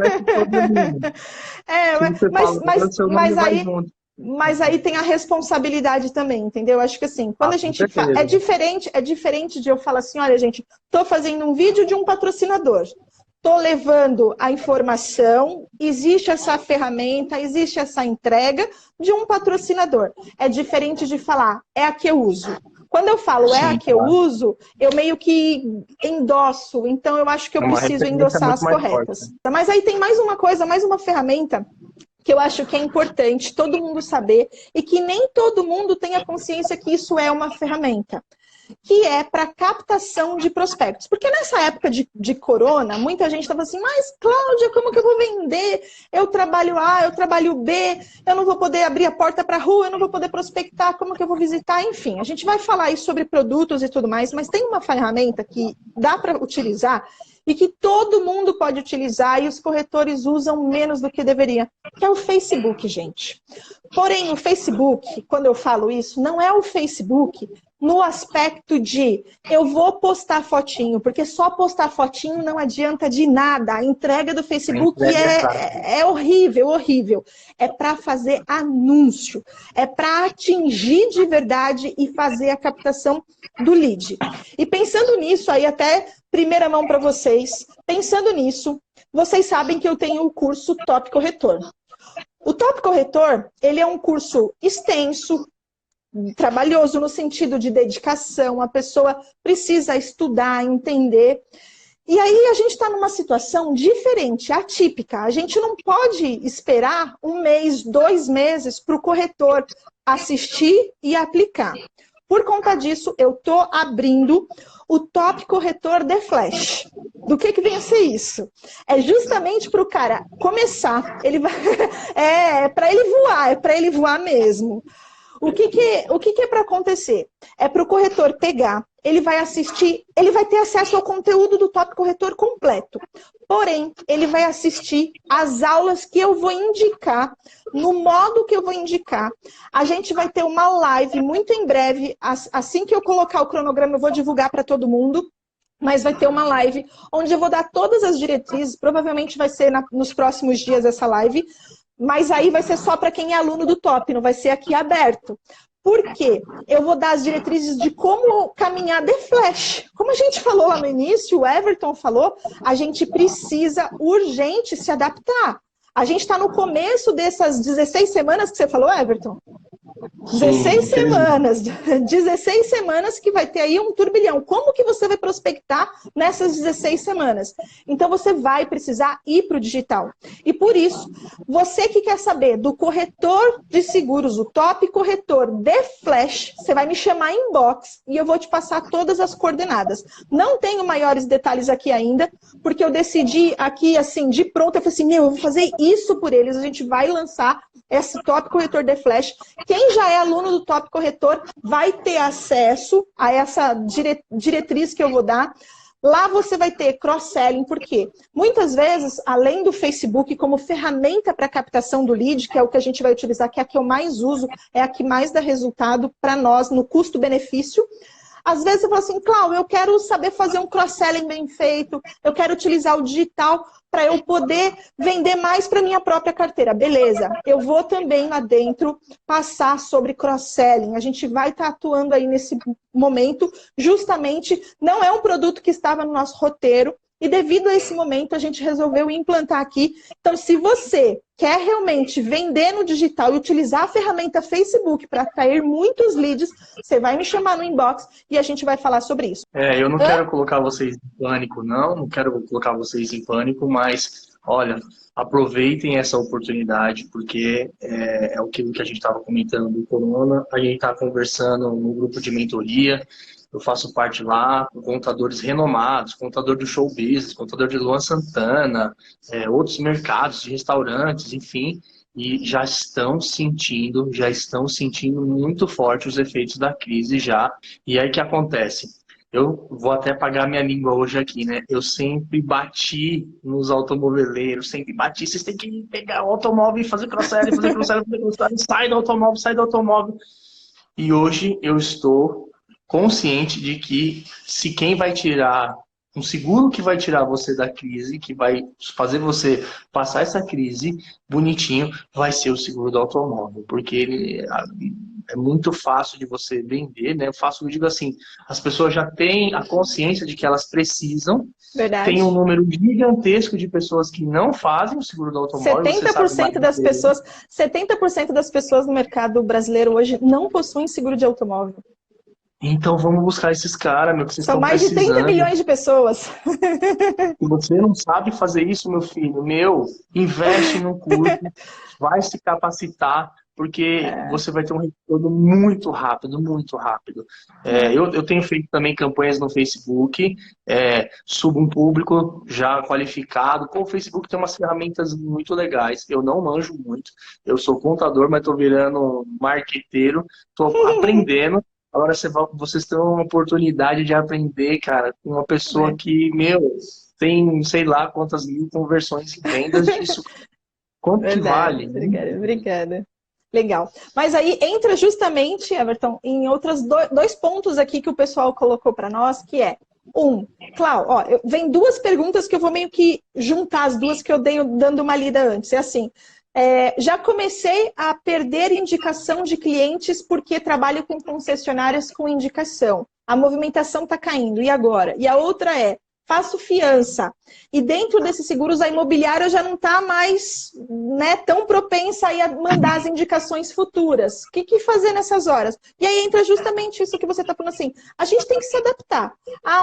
Mas aí tem a responsabilidade também, entendeu? Acho que assim, quando a gente fala, é diferente de eu falar assim, olha gente, estou fazendo um vídeo de um patrocinador, estou levando a informação, existe essa ferramenta, existe essa entrega de um patrocinador. É diferente de falar, é a que eu uso. Quando eu falo a que eu uso, eu meio que endosso, então eu acho que eu preciso endossar as corretas. Forte. Mas aí tem mais uma coisa, mais uma ferramenta que eu acho que é importante todo mundo saber e que nem todo mundo tem a consciência que isso é uma ferramenta, que é para captação de prospectos. Porque nessa época de corona, muita gente estava assim, mas Cláudia, como que eu vou vender? Eu trabalho A, eu trabalho B, eu não vou poder abrir a porta para a rua, eu não vou poder prospectar, como que eu vou visitar? Enfim, a gente vai falar aí sobre produtos e tudo mais, mas tem uma ferramenta que dá para utilizar e que todo mundo pode utilizar e os corretores usam menos do que deveria, que é o Facebook, gente. Porém, o Facebook, quando eu falo isso, não é o Facebook no aspecto de eu vou postar fotinho, porque só postar fotinho não adianta de nada. A entrega do Facebook é horrível, horrível. É para fazer anúncio, é para atingir de verdade e fazer a captação do lead. E pensando nisso, aí até primeira mão para vocês, pensando nisso, vocês sabem que eu tenho o curso Top Corretor. O Top Corretor, ele é um curso extenso, trabalhoso no sentido de dedicação, a pessoa precisa estudar, entender. E aí a gente está numa situação diferente, atípica. A gente não pode esperar 1 mês, 2 meses para o corretor assistir e aplicar. Por conta disso, eu estou abrindo o Top Corretor The Flash. Do que vem a ser isso? É justamente para o cara começar, ele vai... é para ele voar mesmo. O que é para acontecer? É para o corretor pegar, ele vai assistir, ele vai ter acesso ao conteúdo do Top Corretor completo. Porém, ele vai assistir as aulas que eu vou indicar, no modo que eu vou indicar. A gente vai ter uma live muito em breve, assim que eu colocar o cronograma, eu vou divulgar para todo mundo. Mas vai ter uma live onde eu vou dar todas as diretrizes, provavelmente vai ser nos próximos dias essa live, mas aí vai ser só para quem é aluno do Top, não vai ser aqui aberto. Por quê? Eu vou dar as diretrizes de como caminhar de flash. Como a gente falou lá no início, o Everton falou, a gente precisa urgente se adaptar. A gente está no começo dessas 16 semanas que você falou, Everton? 16 semanas, 16 semanas que vai ter aí um turbilhão. Como que você vai prospectar nessas 16 semanas? Então você vai precisar ir para o digital. E por isso, você que quer saber do corretor de seguros, o top corretor de flash, você vai me chamar em inbox e eu vou te passar todas as coordenadas. Não tenho maiores detalhes aqui ainda, porque eu decidi aqui, assim, de pronto, eu falei assim, eu vou fazer isso por eles, a gente vai lançar esse top corretor de flash. Quem já é aluno do top corretor vai ter acesso a essa diretriz que eu vou dar. Lá você vai ter cross-selling, porque muitas vezes, além do Facebook como ferramenta para captação do lead, que é o que a gente vai utilizar, que é a que eu mais uso, é a que mais dá resultado para nós no custo-benefício. Às vezes você fala assim, Cláudio, eu quero saber fazer um cross-selling bem feito, eu quero utilizar o digital para eu poder vender mais para minha própria carteira. Beleza, eu vou também lá dentro passar sobre cross-selling. A gente vai estar atuando aí nesse momento, justamente, não é um produto que estava no nosso roteiro, e devido a esse momento a gente resolveu implantar aqui. Então, se você quer realmente vender no digital e utilizar a ferramenta Facebook para atrair muitos leads, você vai me chamar no inbox e a gente vai falar sobre isso. Eu não quero colocar vocês em pânico, não quero colocar vocês em pânico, mas, olha, aproveitem essa oportunidade, porque é aquilo que a gente estava comentando do Corona, a gente está conversando no grupo de mentoria, eu faço parte lá com contadores renomados, contador do Show Business, contador de Luan Santana, outros mercados, de restaurantes, enfim, e já estão sentindo muito forte os efeitos da crise já. E aí o que acontece? Eu vou até pagar minha língua hoje aqui, né? Eu sempre bati nos automobileiros, sempre bati. Vocês têm que pegar o automóvel e fazer cross-selling, sai do automóvel. E hoje eu estou consciente de que se quem vai tirar, um seguro que vai tirar você da crise, que vai fazer você passar essa crise bonitinho, vai ser o seguro do automóvel, porque ele é muito fácil de você vender, né? Fácil, eu digo assim, as pessoas já têm a consciência de que elas precisam. Verdade. Tem um número gigantesco de pessoas que não fazem o seguro do automóvel. 70% das pessoas no mercado brasileiro hoje não possuem seguro de automóvel. Então vamos buscar esses caras, meu, que vocês estão precisando. São mais de 30 milhões de pessoas. Se você não sabe fazer isso, meu filho, investe no curso, vai se capacitar, porque você vai ter um retorno muito rápido, muito rápido. Eu tenho feito também campanhas no Facebook, subo um público já qualificado. O Facebook tem umas ferramentas muito legais. Eu não manjo muito, eu sou contador, mas estou virando marqueteiro, estou aprendendo. Agora vocês têm uma oportunidade de aprender, cara, com uma pessoa que, tem sei lá quantas mil conversões em vendas disso. Quanto que vale? Obrigada. Legal. Mas aí entra justamente, Everton, em outros dois pontos aqui que o pessoal colocou para nós, que é, Cláudio, vem duas perguntas que eu vou meio que juntar as duas que eu dei dando uma lida antes. É assim, já comecei a perder indicação de clientes porque trabalho com concessionárias com indicação. A movimentação está caindo. E agora? E a outra faço fiança. E dentro desses seguros, a imobiliária já não está mais tão propensa a mandar as indicações futuras. O que fazer nessas horas? E aí entra justamente isso que você está falando assim. A gente tem que se adaptar.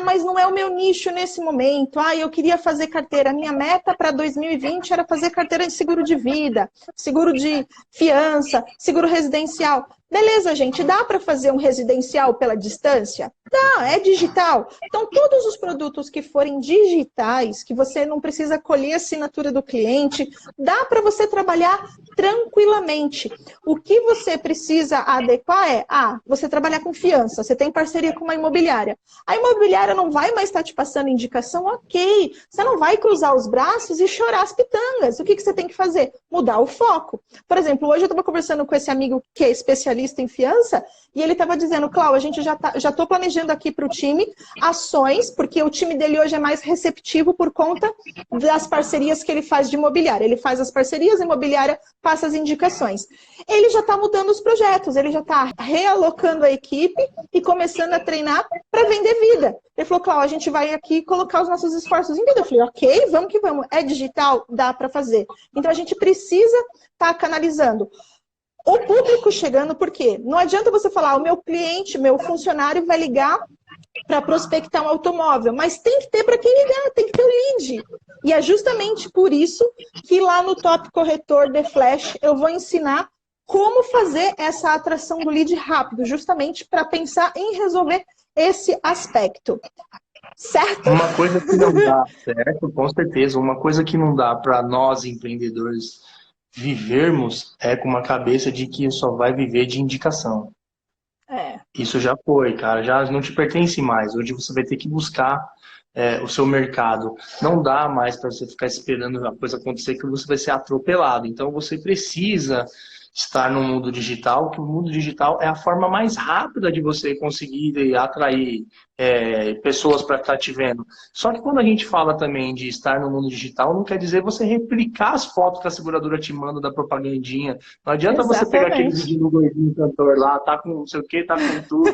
Mas não é o meu nicho nesse momento. Eu queria fazer carteira. A minha meta para 2020 era fazer carteira de seguro de vida, seguro de fiança, seguro residencial. Beleza, gente, dá para fazer um residencial pela distância? Dá, é digital. Então, todos os produtos que forem digitais, que você não precisa colher a assinatura do cliente, dá para você trabalhar tranquilamente. O que você precisa adequar você trabalhar com fiança, você tem parceria com uma imobiliária. A imobiliária não vai mais estar te passando indicação, ok. Você não vai cruzar os braços e chorar as pitangas. O que você tem que fazer? Mudar o foco. Por exemplo, hoje eu estava conversando com esse amigo que é especialista especialista em fiança, e ele estava dizendo, Cláudio, a gente já estou planejando aqui para o time ações, porque o time dele hoje é mais receptivo por conta das parcerias que ele faz de imobiliária. Ele faz as parcerias, a imobiliária passa as indicações. Ele já está mudando os projetos, ele já está realocando a equipe e começando a treinar para vender vida. Ele falou, Cláudio, a gente vai aqui colocar os nossos esforços em vida. Eu falei, ok, vamos que vamos. É digital? Dá para fazer. Então, a gente precisa estar canalizando o público chegando, por quê? Não adianta você falar, o meu cliente, meu funcionário vai ligar para prospectar um automóvel, mas tem que ter para quem ligar, tem que ter o lead. E é justamente por isso que lá no Top Corretor The Flash eu vou ensinar como fazer essa atração do lead rápido, justamente para pensar em resolver esse aspecto. Certo? Uma coisa que não dá, certo? Com certeza. Uma coisa que não dá para nós, empreendedores, vivermos é com uma cabeça de que só vai viver de indicação. Isso já foi, cara. Já não te pertence mais. Hoje você vai ter que buscar o seu mercado. Não dá mais para você ficar esperando a coisa acontecer que você vai ser atropelado. Então você precisa estar no mundo digital, que o mundo digital é a forma mais rápida de você conseguir atrair pessoas para estar te vendo. Só que quando a gente fala também de estar no mundo digital, não quer dizer você replicar as fotos que a seguradora te manda da propagandinha. Não adianta você pegar aquele vídeo do gordinho cantor lá, tá com não sei o que, tá com tudo,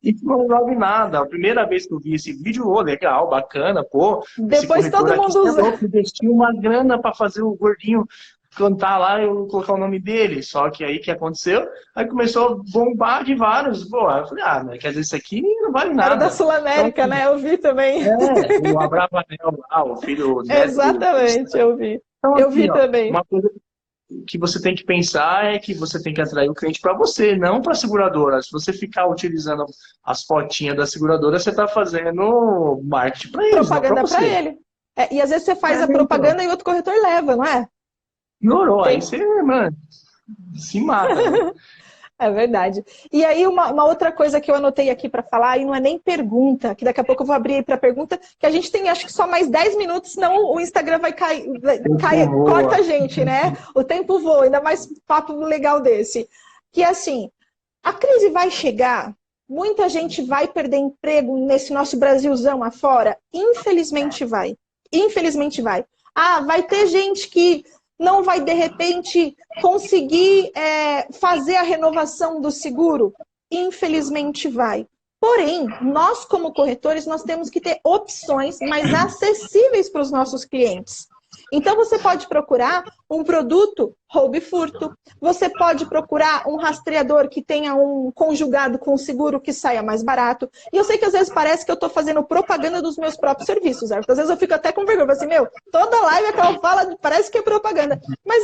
isso não resolve nada. A primeira vez que eu vi esse vídeo, legal, bacana, pô. Depois todo mundo usa. Investiu uma grana para fazer o gordinho cantar lá, eu colocar o nome dele. Só que aí o que aconteceu? Aí começou a bombar de vários. Pô, eu falei, quer dizer, isso aqui não vale nada. Era da Sul América, então, né? Eu vi também. O Abravanel lá, o filho... Exatamente, eu vi. Então, eu vi também. Uma coisa que você tem que pensar é que você tem que atrair o cliente para você, não para a seguradora. Se você ficar utilizando as fotinhas da seguradora, você está fazendo marketing para eles, propaganda para ele. E às vezes você faz a propaganda e outro corretor leva, não é? Ignorou, aí você, mano, se mata. Né? É verdade. E aí, uma outra coisa que eu anotei aqui para falar, e não é nem pergunta, que daqui a pouco eu vou abrir para pergunta, que a gente tem acho que só mais 10 minutos, senão o Instagram vai cair, corta a gente, né? O tempo voa, ainda mais papo legal desse. Que assim, a crise vai chegar, muita gente vai perder emprego nesse nosso Brasilzão afora? Infelizmente vai. Infelizmente vai. Vai ter gente que não vai, de repente, conseguir fazer a renovação do seguro? Infelizmente vai. Porém, nós como corretores, nós temos que ter opções mais acessíveis para os nossos clientes. Então, você pode procurar um produto roubo e furto, você pode procurar um rastreador que tenha um conjugado com seguro que saia mais barato. E eu sei que às vezes parece que eu estou fazendo propaganda dos meus próprios serviços, certo? Às vezes eu fico até com vergonha, assim, toda live que ela fala parece que é propaganda. Mas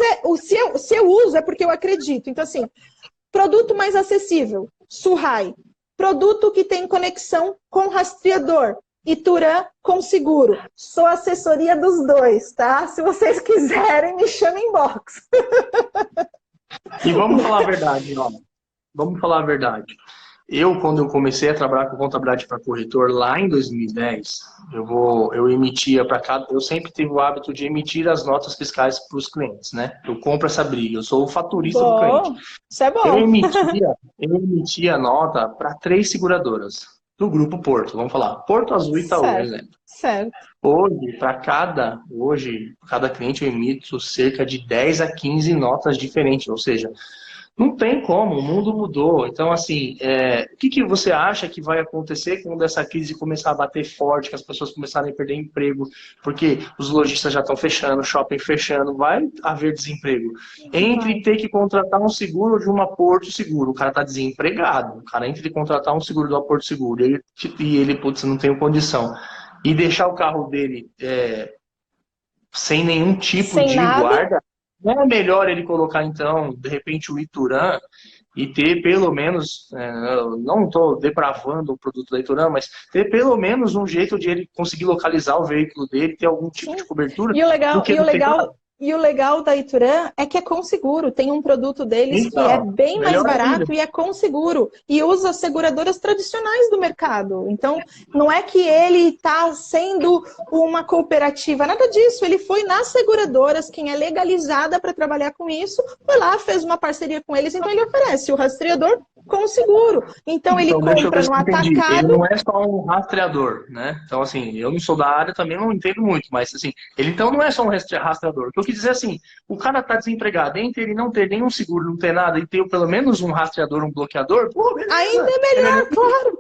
se eu uso é porque eu acredito. Então, assim, produto mais acessível, Surrai. Produto que tem conexão com rastreador, Ituran com seguro. Sou assessoria dos dois, tá? Se vocês quiserem, me chamem em box. E vamos falar a verdade, ó. Vamos falar a verdade. Quando eu comecei a trabalhar com contabilidade para corretor lá em 2010, eu emitia para cada... Eu sempre tive o hábito de emitir as notas fiscais para os clientes, né? Eu compro essa briga, eu sou o faturista do cliente. Isso é bom. Eu emitia a nota para 3 seguradoras do Grupo Porto. Vamos falar, Porto Azul e Itaú, por exemplo. Certo. Hoje, cada cliente eu emito cerca de 10 a 15 notas diferentes, ou seja, não tem como, o mundo mudou. Então, assim, o que você acha que vai acontecer quando essa crise começar a bater forte, que as pessoas começarem a perder emprego, porque os lojistas já estão fechando, o shopping fechando, vai haver desemprego. Entre ter que contratar um seguro de uma Porto Seguro, o cara está desempregado, o cara entre contratar um seguro de uma Porto Seguro e ele putz, não tem condição, e deixar o carro dele sem nenhum tipo de guarda, não é melhor ele colocar, então, de repente, o Ituran e ter pelo menos, não estou depravando o produto da Ituran, mas ter pelo menos um jeito de ele conseguir localizar o veículo dele, ter algum tipo de cobertura. E o legal E o legal da Ituran é que é com seguro. Tem um produto deles que é bem mais barato e é com seguro. E usa as seguradoras tradicionais do mercado. Então, não é que ele está sendo uma cooperativa, nada disso. Ele foi nas seguradoras, quem é legalizada para trabalhar com isso, foi lá, fez uma parceria com eles, então ele oferece o rastreador com seguro. Então ele compra no atacado. Ele não é só um rastreador, né? Então, assim, eu não sou da área, também não entendo muito, mas, assim, ele então não é só um rastreador. O que eu quis dizer, assim, o cara tá desempregado, entre ele não ter nenhum seguro, não ter nada, e ter pelo menos um rastreador, um bloqueador, pô, beleza. Ainda é melhor, claro.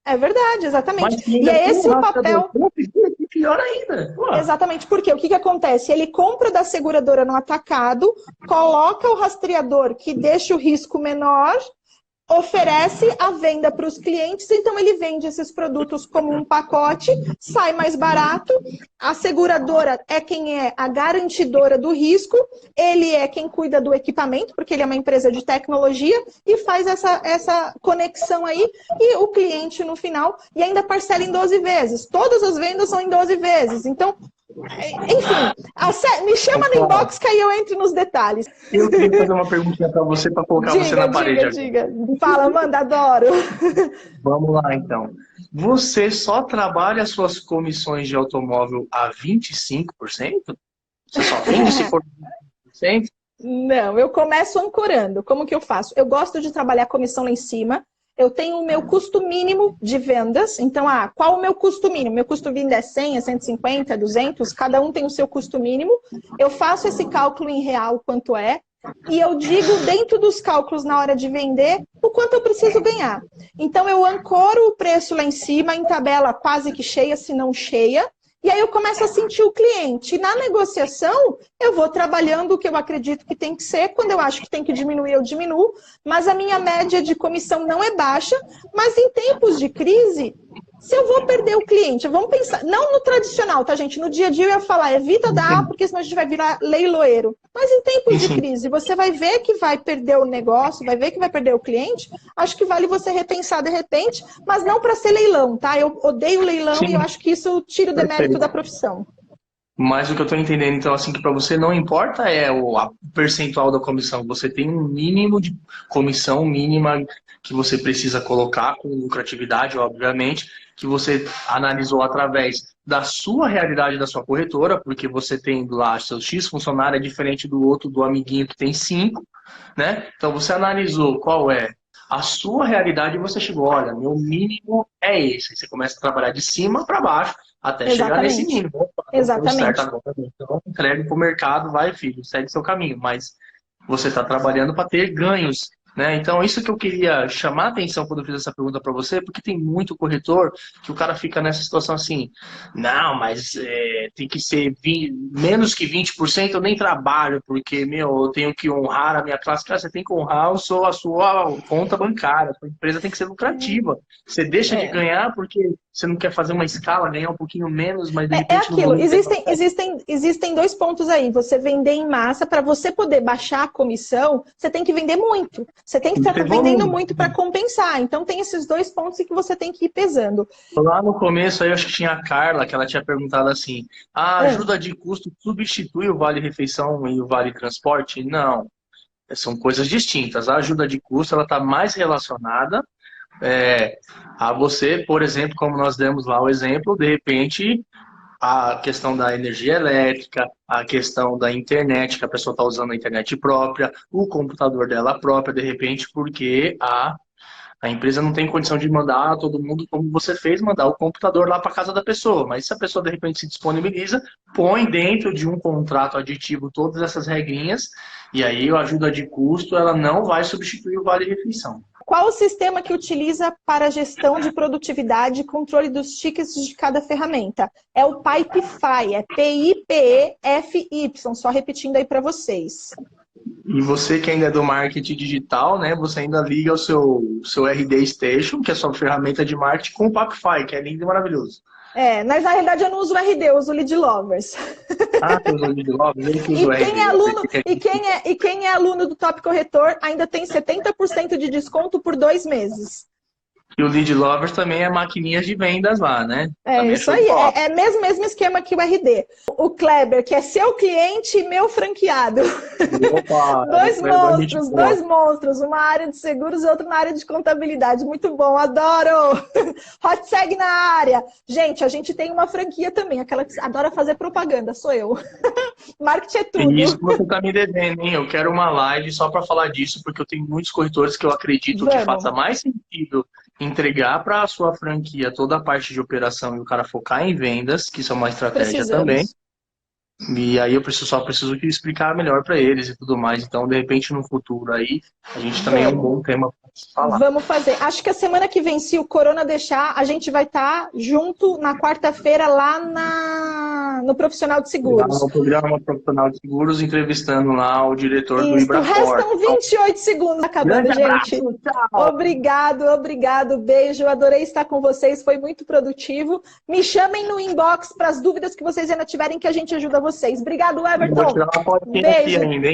É verdade, exatamente. E é esse o papel. Pior ainda. Pô. Exatamente, porque o que acontece? Ele compra da seguradora no atacado, coloca o rastreador que deixa o risco menor, oferece a venda para os clientes, então ele vende esses produtos como um pacote, sai mais barato, a seguradora é quem é a garantidora do risco, ele é quem cuida do equipamento, porque ele é uma empresa de tecnologia, e faz essa conexão aí, e o cliente no final, e ainda parcela em 12 vezes. Todas as vendas são em 12 vezes, então... Enfim, me chama no inbox que aí eu entro nos detalhes. Eu queria fazer uma perguntinha para você, para colocar você na parede. Diga. Fala, Amanda, adoro. Vamos lá, então. Você só trabalha suas comissões de automóvel a 25%? Você só vende se for 20%? Não, eu começo ancorando. Como que eu faço? Eu gosto de trabalhar a comissão lá em cima. Eu tenho o meu custo mínimo de vendas. Então, qual o meu custo mínimo? Meu custo mínimo é 100, é 150, é 200. Cada um tem o seu custo mínimo. Eu faço esse cálculo em real, quanto é. E eu digo, dentro dos cálculos, na hora de vender, o quanto eu preciso ganhar. Então, eu ancoro o preço lá em cima, em tabela quase que cheia, se não cheia. E aí eu começo a sentir o cliente. E na negociação, eu vou trabalhando o que eu acredito que tem que ser. Quando eu acho que tem que diminuir, eu diminuo. Mas a minha média de comissão não é baixa. Mas em tempos de crise, se eu vou perder o cliente, vamos pensar, não no tradicional, tá, gente? No dia a dia eu ia falar, evita dar, porque senão a gente vai virar leiloeiro. Mas em tempos de crise, você vai ver que vai perder o negócio, vai ver que vai perder o cliente. Acho que vale você repensar de repente, mas não para ser leilão, tá? Eu odeio leilão e eu acho que isso tira o demérito da profissão. Mas o que eu estou entendendo, então, assim, que para você não importa é o percentual da comissão. Você tem um mínimo de comissão mínima que você precisa colocar, com lucratividade, obviamente, que você analisou através da sua realidade da sua corretora, porque você tem lá seus X funcionário é diferente do outro, do amiguinho que tem 5, né? Então você analisou qual é a sua realidade e você chegou, olha, meu mínimo é esse. Você começa a trabalhar de cima para baixo até chegar nesse mínimo. Opa, exatamente. Então, entregue para o mercado, vai, filho, segue seu caminho. Mas você está trabalhando para ter ganhos, né? Então, isso que eu queria chamar a atenção quando eu fiz essa pergunta para você, porque tem muito corretor que o cara fica nessa situação assim, não, mas tem que ser menos que 20%, eu nem trabalho, porque, eu tenho que honrar a minha classe. Cara, você tem que honrar a sua conta bancária, a sua empresa tem que ser lucrativa. Você deixa de ganhar porque você não quer fazer uma escala, ganhar um pouquinho menos, mas de repente... aquilo, existem 2 pontos aí. Você vender em massa, para você poder baixar a comissão, você tem que vender muito. Você tem que estar vendendo muito para compensar. Então tem esses 2 pontos que você tem que ir pesando. Lá no começo, aí eu acho que tinha a Carla, que ela tinha perguntado assim, a ajuda de custo substitui o vale-refeição e o vale-transporte? Não, são coisas distintas. A ajuda de custo ela está mais relacionada a você, por exemplo, como nós demos lá o exemplo, de repente... a questão da energia elétrica, a questão da internet, que a pessoa está usando a internet própria, o computador dela própria, de repente, porque a empresa não tem condição de mandar todo mundo, como você fez, mandar o computador lá para casa da pessoa. Mas se a pessoa, de repente, se disponibiliza, põe dentro de um contrato aditivo todas essas regrinhas, e aí a ajuda de custo ela não vai substituir o vale-refeição. Qual o sistema que utiliza para a gestão de produtividade e controle dos tickets de cada ferramenta? É o Pipefy, é P-I-P-E-F-Y, só repetindo aí para vocês. E você que ainda é do marketing digital, né? Você ainda liga o seu RD Station, que é a sua ferramenta de marketing, com o Pipefy, que é lindo e maravilhoso. Mas na realidade eu não uso o RD, eu uso o Lead Lovers. Você usa o Lead Lovers? Eu que uso o RD. E quem é aluno do Top Corretor ainda tem 70% de desconto por 2 meses. E o Lead Lovers também é maquininhas de vendas lá, né? É Também isso aí, é mesmo esquema que o RD. O Kleber, que é seu cliente e meu franqueado. Opa, Dois monstros, uma área de seguros e outra na área de contabilidade. Muito bom, adoro! Hot Seg na área. Gente, a gente tem uma franquia também, aquela que adora fazer propaganda, sou eu. Marketing é tudo. E isso que você tá me devendo, hein? Eu quero uma live só para falar disso, porque eu tenho muitos corretores que eu acredito que faça mais sentido entregar para a sua franquia toda a parte de operação e o cara focar em vendas, que isso é uma estratégia também. E aí eu só preciso explicar melhor para eles e tudo mais. Então, de repente, no futuro aí, a gente também é um bom tema para falar. Vamos fazer. Acho que a semana que vem, se o Corona deixar, a gente vai estar junto na quarta-feira lá no Profissional de Seguros. No programa Profissional de Seguros, entrevistando lá o diretor do Ibrafor. Restam 28 segundos acabando, gente. Abraço, obrigado. Beijo. Adorei estar com vocês. Foi muito produtivo. Me chamem no inbox para as dúvidas que vocês ainda tiverem, que a gente ajuda vocês. Obrigado, Everton. Beijo.